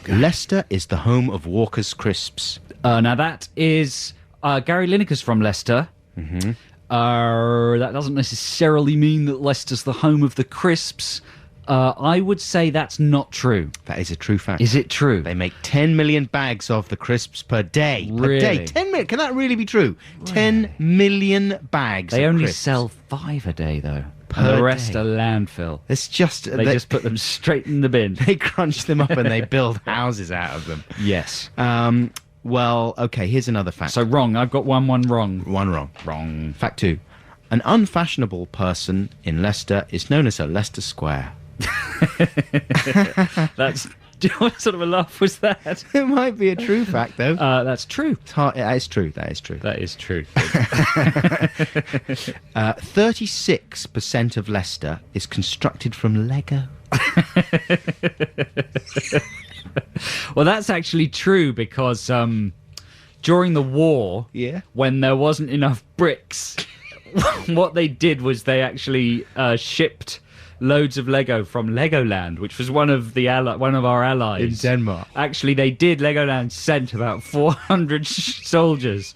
[SPEAKER 3] Leicester is the home of Walker's Crisps.
[SPEAKER 2] Now that is Gary Lineker's from Leicester.
[SPEAKER 3] Mm-hmm.
[SPEAKER 2] That doesn't necessarily mean that Leicester's the home of the crisps. I would say that's not true.
[SPEAKER 3] That is a true fact.
[SPEAKER 2] Is it true?
[SPEAKER 3] They make 10 million bags of the crisps per day.
[SPEAKER 2] Really?
[SPEAKER 3] Per day. 10 million. Can that really be true? Really? 10 million bags
[SPEAKER 2] They
[SPEAKER 3] of
[SPEAKER 2] only
[SPEAKER 3] crisps.
[SPEAKER 2] sell 5 a day, though.
[SPEAKER 3] Per
[SPEAKER 2] and the rest
[SPEAKER 3] day.
[SPEAKER 2] are landfill.
[SPEAKER 3] It's just...
[SPEAKER 2] They just put them straight in the bin.
[SPEAKER 3] They crunch them up and they build houses out of them.
[SPEAKER 2] Yes.
[SPEAKER 3] Well, okay, here's another fact.
[SPEAKER 2] So wrong. I've got one wrong.
[SPEAKER 3] One wrong.
[SPEAKER 2] Wrong.
[SPEAKER 3] Fact 2. An unfashionable person in Leicester is known as a Leicester Square.
[SPEAKER 2] That's... What sort of a laugh was that?
[SPEAKER 3] It might be a true fact, though.
[SPEAKER 2] That's true.
[SPEAKER 3] That is true. That is true.
[SPEAKER 2] That is true.
[SPEAKER 3] 36% of Leicester is constructed from Lego.
[SPEAKER 2] Well, that's actually true because during the war, when there wasn't enough bricks, what they did was they actually shipped loads of Lego from Legoland, which was one of our allies
[SPEAKER 3] in Denmark.
[SPEAKER 2] Actually, they did. Legoland sent about 400 soldiers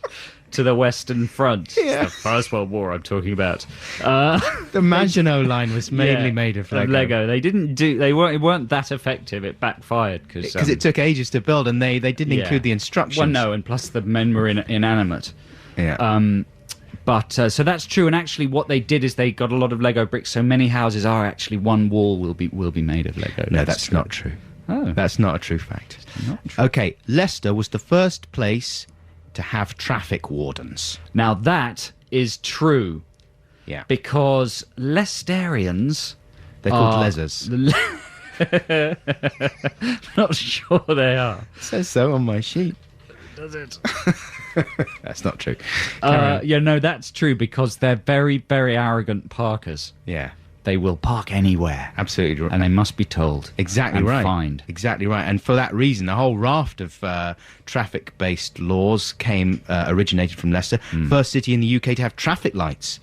[SPEAKER 2] to the Western Front.
[SPEAKER 3] Yeah.
[SPEAKER 2] It's the First World War I'm talking about.
[SPEAKER 3] The Maginot Line was mainly made of Lego.
[SPEAKER 2] They didn't do. They weren't that effective. It backfired because
[SPEAKER 3] it took ages to build, and they didn't include the instructions.
[SPEAKER 2] Well, no, and plus the men were inanimate.
[SPEAKER 3] Yeah.
[SPEAKER 2] But so that's true, and actually, what they did is they got a lot of Lego bricks. So many houses are actually one wall will be made of Lego.
[SPEAKER 3] No, that's not true.
[SPEAKER 2] Oh,
[SPEAKER 3] that's not a true fact.
[SPEAKER 2] Not true.
[SPEAKER 3] Okay, Leicester was the first place to have traffic wardens.
[SPEAKER 2] Now that is true.
[SPEAKER 3] Yeah.
[SPEAKER 2] Because Leicesterians,
[SPEAKER 3] they're called Lesers.
[SPEAKER 2] Not sure they are.
[SPEAKER 3] It says so on my sheet.
[SPEAKER 2] Does it?
[SPEAKER 3] That's not true.
[SPEAKER 2] No, that's true because they're very, very arrogant parkers.
[SPEAKER 3] Yeah.
[SPEAKER 2] They will park anywhere.
[SPEAKER 3] Absolutely right.
[SPEAKER 2] And they must be told.
[SPEAKER 3] Exactly
[SPEAKER 2] and
[SPEAKER 3] right.
[SPEAKER 2] Fined.
[SPEAKER 3] Exactly right. And for that reason, a whole raft of traffic-based laws originated from Leicester. First city in the UK to have traffic lights.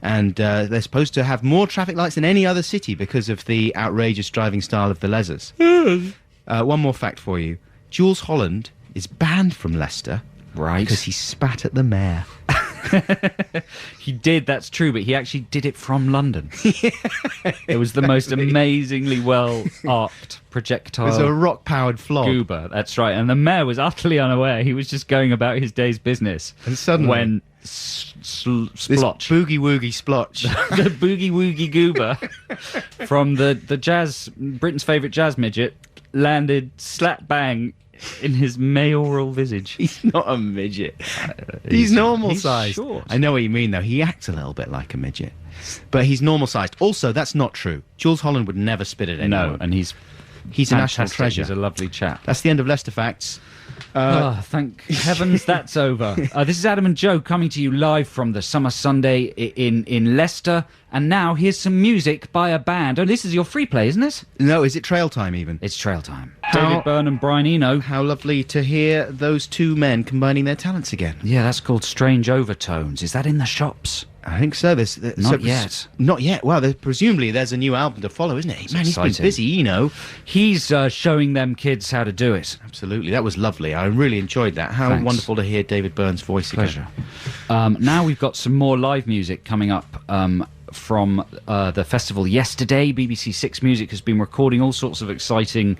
[SPEAKER 3] And they're supposed to have more traffic lights than any other city because of the outrageous driving style of the Lesers. One more fact for you. Jules Holland is banned from Leicester.
[SPEAKER 2] Right.
[SPEAKER 3] Because he spat at the mayor.
[SPEAKER 2] He did, that's true, but he actually did it from London. It was the most amazingly well-arced projectile.
[SPEAKER 3] It was a rock-powered flog.
[SPEAKER 2] Goober, that's right. And the mayor was utterly unaware. He was just going about his day's business.
[SPEAKER 3] And suddenly...
[SPEAKER 2] When splotch.
[SPEAKER 3] Boogie-woogie splotch.
[SPEAKER 2] The boogie-woogie goober from the jazz, Britain's favourite jazz midget, landed slap bang in his mayoral visage.
[SPEAKER 3] He's not a midget. He's normal sized.
[SPEAKER 2] Short.
[SPEAKER 3] I know what you mean, though. He acts a little bit like a midget. But he's normal sized. Also, that's not true. Jules Holland would never spit at anyone.
[SPEAKER 2] No, and he's
[SPEAKER 3] a national treasure.
[SPEAKER 2] He's a lovely chap.
[SPEAKER 3] That's the end of Leicester Facts.
[SPEAKER 2] Thank heavens that's over. This is Adam and Joe coming to you live from the Summer Sundae in Leicester. And now here's some music by a band. Oh, this is your free play, isn't it?
[SPEAKER 3] No, is it Trail Time even?
[SPEAKER 2] It's Trail Time. David Byrne and Brian Eno.
[SPEAKER 3] How lovely to hear those two men combining their talents again.
[SPEAKER 2] Yeah, that's called Strange Overtones. Is that in the shops?
[SPEAKER 3] I think so.
[SPEAKER 2] Not yet.
[SPEAKER 3] Not yet. Well, presumably there's a new album to follow, isn't it? Man, he's been busy,
[SPEAKER 2] He's showing them kids how to do it.
[SPEAKER 3] Absolutely. That was lovely. I really enjoyed that. How wonderful to hear David Byrne's voice again.
[SPEAKER 2] Pleasure. Now we've got some more live music coming up from the festival yesterday. BBC Six Music has been recording all sorts of exciting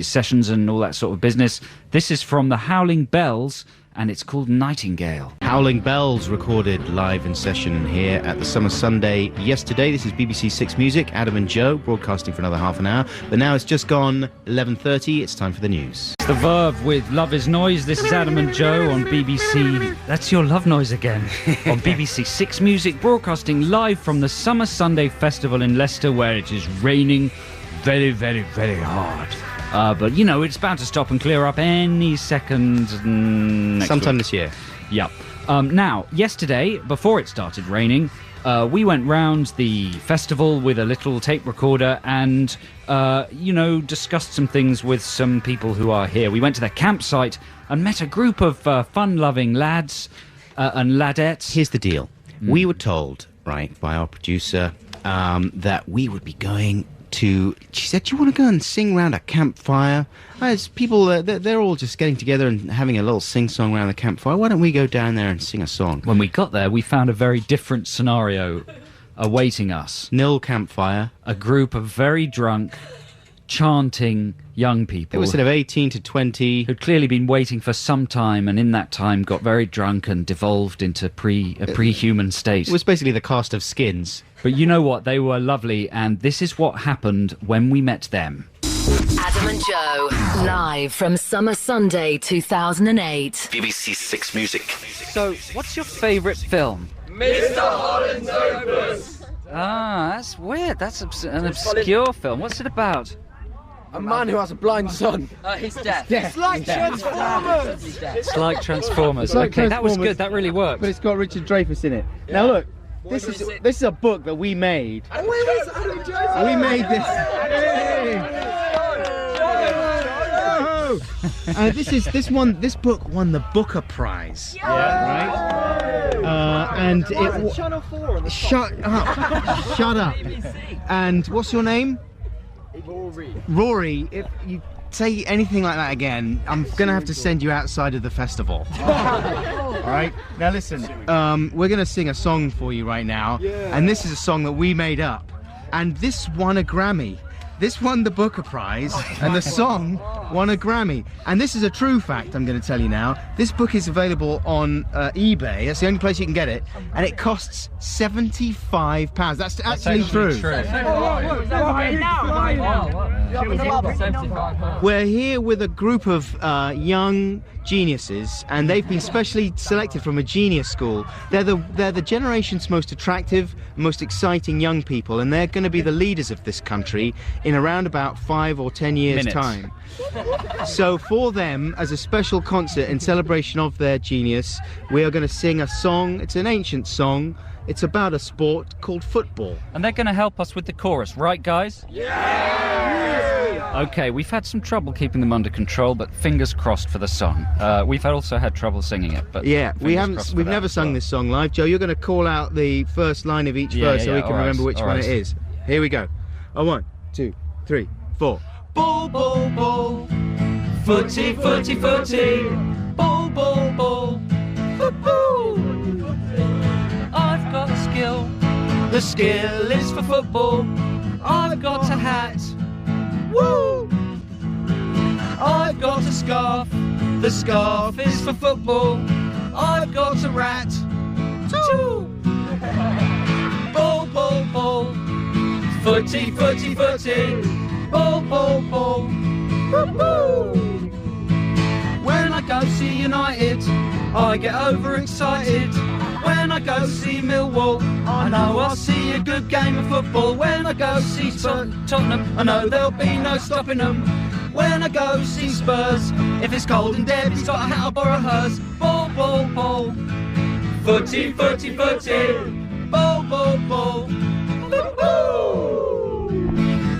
[SPEAKER 2] sessions and all that sort of business. This is from the Howling Bells, and it's called Nightingale.
[SPEAKER 3] Howling Bells recorded live in session here at the Summer Sundae yesterday. This is BBC Six Music, Adam and Joe, broadcasting for another half an hour. But now it's just gone 11:30. It's time for the news.
[SPEAKER 2] The Verve with Love Is Noise. This is Adam and Joe on BBC... That's your love noise again. On BBC Six Music, broadcasting live from the Summer Sundae Festival in Leicester, where it is raining very, very, very hard. But, it's bound to stop and clear up any second
[SPEAKER 3] sometime this year.
[SPEAKER 2] Yep. Now, yesterday, before it started raining, we went round the festival with a little tape recorder and, discussed some things with some people who are here. We went to their campsite and met a group of fun-loving lads and ladettes.
[SPEAKER 3] Here's the deal. We were told, right, by our producer, that we would be going to... She said, do you want to go and sing around a campfire? As people, they're all just getting together and having a little sing-song around the campfire. Why don't we go down there and sing a song?
[SPEAKER 2] When we got there, we found a very different scenario awaiting us.
[SPEAKER 3] Nil campfire.
[SPEAKER 2] A group of very drunk, chanting young people.
[SPEAKER 3] It was sort of 18 to 20.
[SPEAKER 2] Who'd clearly been waiting for some time, and in that time got very drunk and devolved into a pre-human state.
[SPEAKER 3] It was basically the cast of Skins.
[SPEAKER 2] But you know what? They were lovely, and this is what happened when we met them.
[SPEAKER 15] Adam and Joe, live from Summer Sundae 2008.
[SPEAKER 16] BBC Six Music.
[SPEAKER 2] So, what's your favourite film?
[SPEAKER 17] Mr. Holland's Opus.
[SPEAKER 2] Ah, that's weird. That's an obscure film. What's it about?
[SPEAKER 17] A man who has a blind son.
[SPEAKER 18] He's deaf.
[SPEAKER 17] It's like Transformers.
[SPEAKER 2] It's like Transformers. Okay, that was good. That really worked.
[SPEAKER 4] But it's got Richard Dreyfuss in it. Yeah. Now look, this is a book that we made.
[SPEAKER 17] And where is Adam Joe?
[SPEAKER 4] We made this. This book won the Booker Prize. Yeah. Right. And it.
[SPEAKER 17] Channel 4 on the
[SPEAKER 4] Shut up. Shut up. And what's your name? Rory, if you say anything like that again, I'm going to have to send you outside of the festival. Alright? Now listen, we're going to sing a song for you right now, and this is a song that we made up. And this won a Grammy. This won the Booker Prize, and the song won a Grammy. And this is a true fact I'm going to tell you now. This book is available on eBay. That's the only place you can get it. And it costs £75. That's actually true. We're here with a group of young geniuses, and they've been specially selected from a genius school. They're the generation's most attractive, most exciting young people, and they're going to be the leaders of this country in around about 5 or 10 years' time. So for them, as a special concert in celebration of their genius, we are going to sing a song. It's an ancient song. It's about a sport called football.
[SPEAKER 2] And they're going to help us with the chorus, right, guys?
[SPEAKER 17] Yeah!
[SPEAKER 2] Okay, we've had some trouble keeping them under control, but fingers crossed for the song. We've also had trouble singing it, but
[SPEAKER 4] yeah, we've never sung this song live. Joe, you're going to call out the first line of each verse so we can remember which one it is. Here we go. 1, 2, 3, 4.
[SPEAKER 17] Ball, ball, ball. Footy, footy, footy. Ball, ball, ball. Football. I've got a skill. The skill is for football. I've got a hat. Woo! I've got a scarf. The scarf is for football. I've got a rat. Too. Ball, ball, ball. Footy, footy, footy. Ball, ball, ball. Woo-hoo! When I go see United, I get overexcited. When I go see Millwall, I know I'll see a good game of football. When I go see Tottenham, I know there'll be no stopping them. When I go see Spurs, if it's cold and Debbie's got a hat, I'll borrow hers. Ball, ball, ball. Footy, footy, footy. Ball, ball, ball.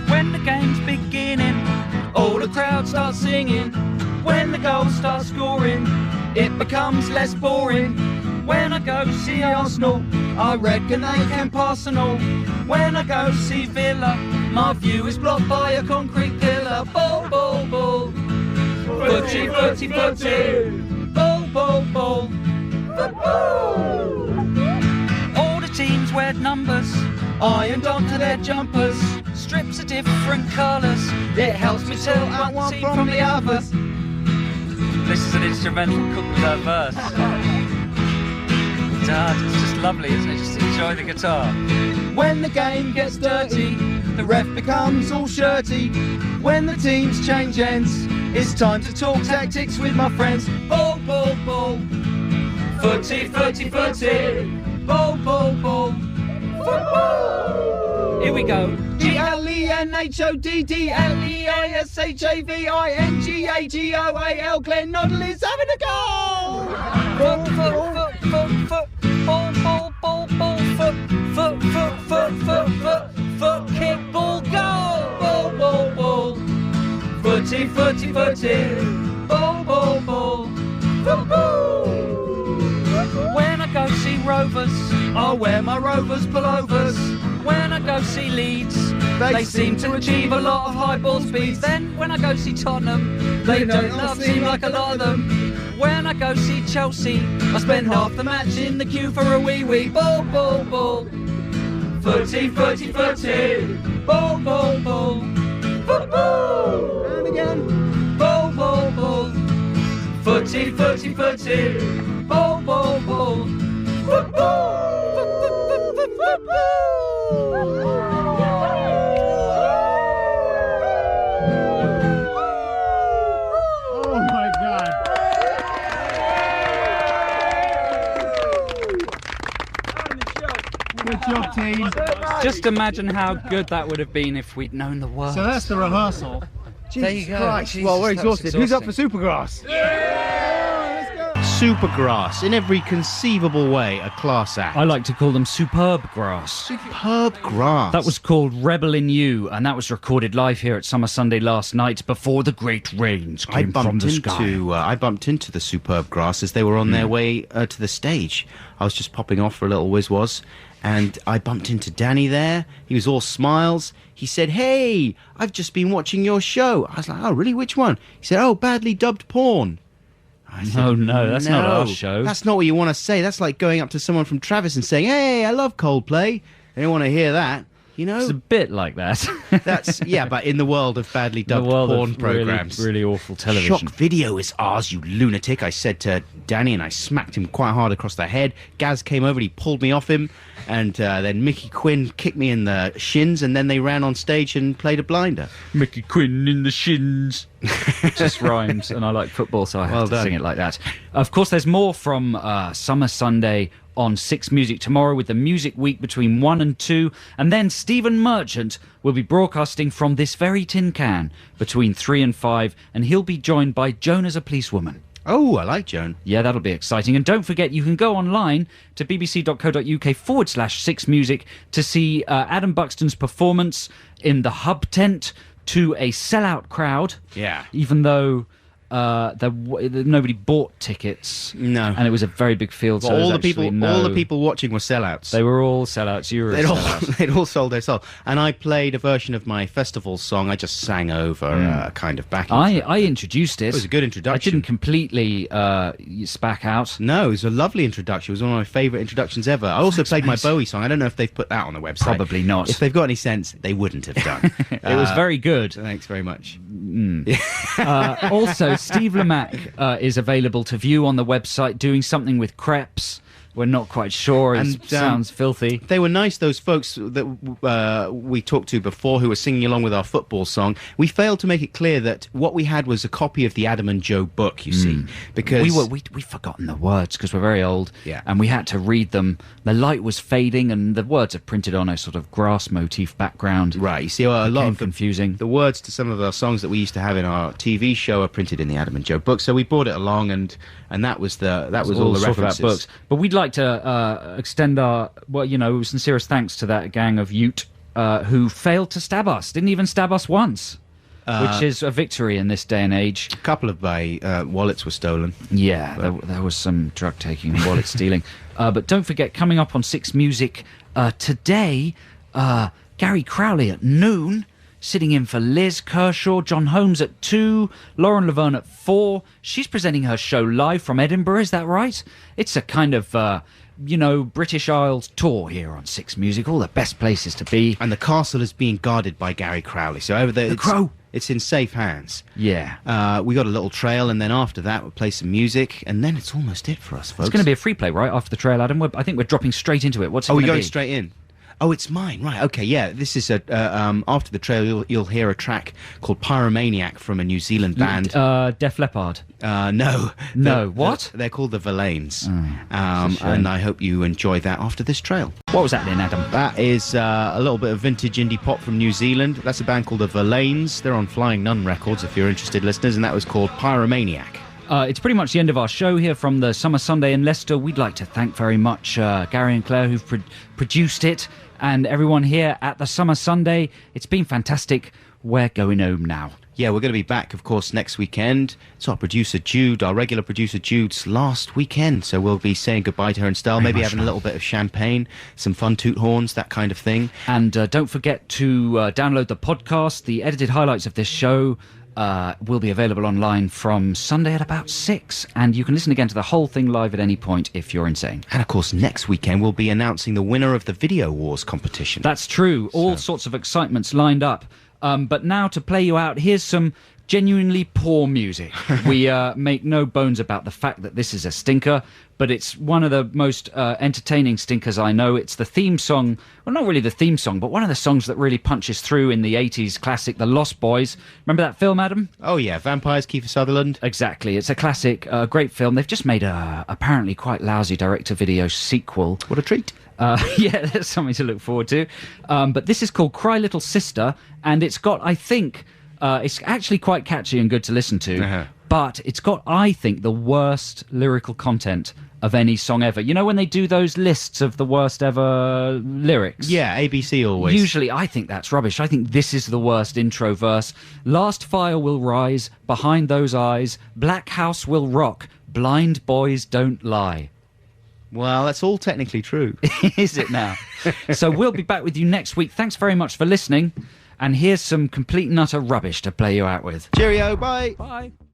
[SPEAKER 17] When the game's beginning, all the crowd starts singing. When the goals start scoring, it becomes less boring. When I go see Arsenal, I reckon they can pass and all. When I go see Villa, my view is blocked by a concrete pillar. Ball, ball, ball. Footy, footy, footy. Ball, ball, ball. Football. All the teams wear numbers ironed onto their jumpers. Strips of different colours. It helps me tell one team from the others.
[SPEAKER 2] This is an instrumental verse. Dad, it's just lovely, isn't it? Just enjoy the guitar.
[SPEAKER 17] When the game gets dirty, the ref becomes all shirty. When the teams change ends, it's time to talk tactics with my friends. Ball, ball, ball. Footy, footy, footy. Ball, ball, ball. Football.
[SPEAKER 2] Here we go.
[SPEAKER 17] GLENHOD, DLEISHAVINGAGOAL. Glenn Noddle is having a goal. foot, kick, ball, goal, ball, ball, ball. Footy, footy, footy, ball, ball, ball. Football. When I go see Rovers, I'll wear my Rovers pullovers. When I go see Leeds, they seem to achieve a lot of high ball speeds. Then when I go see Tottenham, they don't seem like a lot of them. When I go see Chelsea, I spend half the match in the queue for a wee ball, ball, ball. Footy, footy, footy, ball, ball, ball. Football. And again, ball, ball, ball. Footy, footy, footy, ball, ball, ball. Football.
[SPEAKER 4] Oh my God. Good job, team.
[SPEAKER 11] Just imagine how good that would have been if we'd known the words.
[SPEAKER 4] So that's the rehearsal.
[SPEAKER 11] There you go.
[SPEAKER 4] Christ.
[SPEAKER 11] Jesus,
[SPEAKER 4] Well, we're
[SPEAKER 11] that was
[SPEAKER 4] exhausted. Who's up for Supergrass?
[SPEAKER 3] Supergrass, in every conceivable way, a class act.
[SPEAKER 2] I like to call them Superb Grass.
[SPEAKER 3] Superb Grass.
[SPEAKER 2] That was called Rebel in You, and that was recorded live here at Summer Sunday last night before the great rains came from the sky.
[SPEAKER 3] I bumped into the Superb Grass as they were on their way to the stage. I was just popping off for a little whiz-was, and I bumped into Danny there. He was all smiles. He said, "Hey, I've just been watching your show." I was like, "Oh, really? Which one?" He said, "Oh, Badly Dubbed Porn." I said,
[SPEAKER 2] No, that's not our show.
[SPEAKER 3] That's not what you want to say. That's like going up to someone from Travis and saying, "Hey, I love Coldplay." They don't want to hear that, you know?
[SPEAKER 2] It's a bit like that.
[SPEAKER 3] Yeah, but in the world of badly dubbed porn programs.
[SPEAKER 2] Really awful television.
[SPEAKER 3] Shock Video is ours, you lunatic, I said to Danny, and I smacked him quite hard across the head. Gaz came over and he pulled me off him, and then Mickey Quinn kicked me in the shins, and then they ran on stage and played a blinder.
[SPEAKER 2] Mickey Quinn in the shins. Just rhymes, and I like football, so I have to sing it like that. Of course, there's more from Summer Sunday on 6 Music tomorrow with the Music Week between 1 and 2, and then Stephen Merchant will be broadcasting from this very tin can between 3 and 5, and he'll be joined by Joan as a Policewoman.
[SPEAKER 3] Oh, I like Joan.
[SPEAKER 2] Yeah, that'll be exciting. And don't forget, you can go online to bbc.co.uk/6music to see Adam Buxton's performance in the Hub tent to a sellout crowd.
[SPEAKER 3] Yeah.
[SPEAKER 2] Even though nobody bought tickets.
[SPEAKER 3] No.
[SPEAKER 2] And it was a very big field.
[SPEAKER 3] Well,
[SPEAKER 2] So
[SPEAKER 3] all the people watching were sellouts.
[SPEAKER 2] They were all sellouts. You were a sellout.
[SPEAKER 3] They'd all sold their soul. And I played a version of my festival song. I just sang over kind of backing.
[SPEAKER 2] I introduced it.
[SPEAKER 3] It was a good introduction.
[SPEAKER 2] I didn't completely spack out.
[SPEAKER 3] No, it was a lovely introduction. It was one of my favourite introductions ever. I also played my Bowie song. I don't know if they've put that on the website.
[SPEAKER 2] Probably not.
[SPEAKER 3] If they've got any sense, they wouldn't have done.
[SPEAKER 2] It was very good.
[SPEAKER 3] Thanks very much.
[SPEAKER 2] Also, Steve Lamack is available to view on the website doing something with crepes. We're not quite sure. It sounds filthy.
[SPEAKER 3] They were nice, those folks that we talked to before who were singing along with our football song. We failed to make it clear that what we had was a copy of the Adam and Joe book, you see. Because
[SPEAKER 2] we'd forgotten the words because we're very old.
[SPEAKER 3] Yeah.
[SPEAKER 2] And we had to read them. The light was fading and the words are printed on a sort of grass motif background.
[SPEAKER 3] Right, you see, a lot of
[SPEAKER 2] confusing.
[SPEAKER 3] The words to some of our songs that we used to have in our TV show are printed in the Adam and Joe book. So we brought it along, and that was all the references.
[SPEAKER 2] About books. But we'd like to extend our sincerest thanks to that gang of Ute who failed to stab us. Didn't even stab us once, which is a victory in this day and age.
[SPEAKER 3] A couple of my wallets were stolen.
[SPEAKER 2] Yeah, there was some drug taking and wallet stealing. But don't forget, coming up on 6 Music today, Gary Crowley at noon. Sitting in for Liz Kershaw, John Holmes at 2, Lauren Laverne at 4. She's presenting her show live from Edinburgh, is that right? It's a kind of, British Isles tour here on 6 Music, all the best places to be.
[SPEAKER 3] And the castle is being guarded by Gary Crowley. So over there, it's in safe hands.
[SPEAKER 2] Yeah.
[SPEAKER 3] We got a little trail, and then after that, we'll play some music, and then it's almost it for us, folks.
[SPEAKER 2] It's going to be a free play, right, after the trail, Adam? I think we're dropping straight into it. What's it
[SPEAKER 3] we're
[SPEAKER 2] going to be?
[SPEAKER 3] Going straight in. Oh, it's mine, right? Okay, yeah. This is after the trail. You'll hear a track called "Pyromaniac" from a New Zealand band.
[SPEAKER 2] Def Leppard.
[SPEAKER 3] No.
[SPEAKER 2] What?
[SPEAKER 3] They're called the Verlaines. And I hope you enjoy that after this trail.
[SPEAKER 2] What was that then, Adam?
[SPEAKER 3] That is a little bit of vintage indie pop from New Zealand. That's a band called the Verlaines. They're on Flying Nun Records, if you're interested, listeners, and that was called "Pyromaniac."
[SPEAKER 2] It's pretty much the end of our show here from the Summer Sunday in Leicester. We'd like to thank very much Gary and Claire who've produced it, and everyone here at the Summer Sunday. It's been fantastic. We're going home now.
[SPEAKER 3] Yeah, we're going to be back, of course, next weekend. It's our producer Jude, our regular producer Jude's last weekend. So we'll be saying goodbye to her in style, maybe having a little bit of champagne, some fun toot horns, that kind of thing.
[SPEAKER 2] And don't forget to download the podcast. The edited highlights of this show will be available online from Sunday at about 6. And you can listen again to the whole thing live at any point if you're insane.
[SPEAKER 3] And, of course, next weekend we'll be announcing the winner of the Video Wars competition.
[SPEAKER 2] That's true. All sorts of excitements lined up. But now to play you out, here's some genuinely poor music. We make no bones about the fact that this is a stinker, but it's one of the most entertaining stinkers I know. It's the theme song, well, not really the theme song, but one of the songs that really punches through in the 80s classic, The Lost Boys. Remember that film, Adam?
[SPEAKER 3] Oh, yeah, Vampires, Kiefer Sutherland.
[SPEAKER 2] Exactly. It's a classic, great film. They've just made a apparently quite lousy direct-to-video sequel.
[SPEAKER 3] What a treat.
[SPEAKER 2] Yeah, that's something to look forward to. But this is called Cry Little Sister, and it's got, I think, it's actually quite catchy and good to listen to, but it's got, I think, the worst lyrical content of any song ever. You know when they do those lists of the worst ever lyrics?
[SPEAKER 3] Yeah, ABC always.
[SPEAKER 2] Usually I think that's rubbish. I think this is the worst intro verse. Last fire will rise behind those eyes. Black house will rock. Blind boys don't lie.
[SPEAKER 3] Well, that's all technically true.
[SPEAKER 2] Is it now? So we'll be back with you next week. Thanks very much for listening. And here's some complete and utter rubbish to play you out with.
[SPEAKER 3] Cheerio, bye.
[SPEAKER 2] Bye.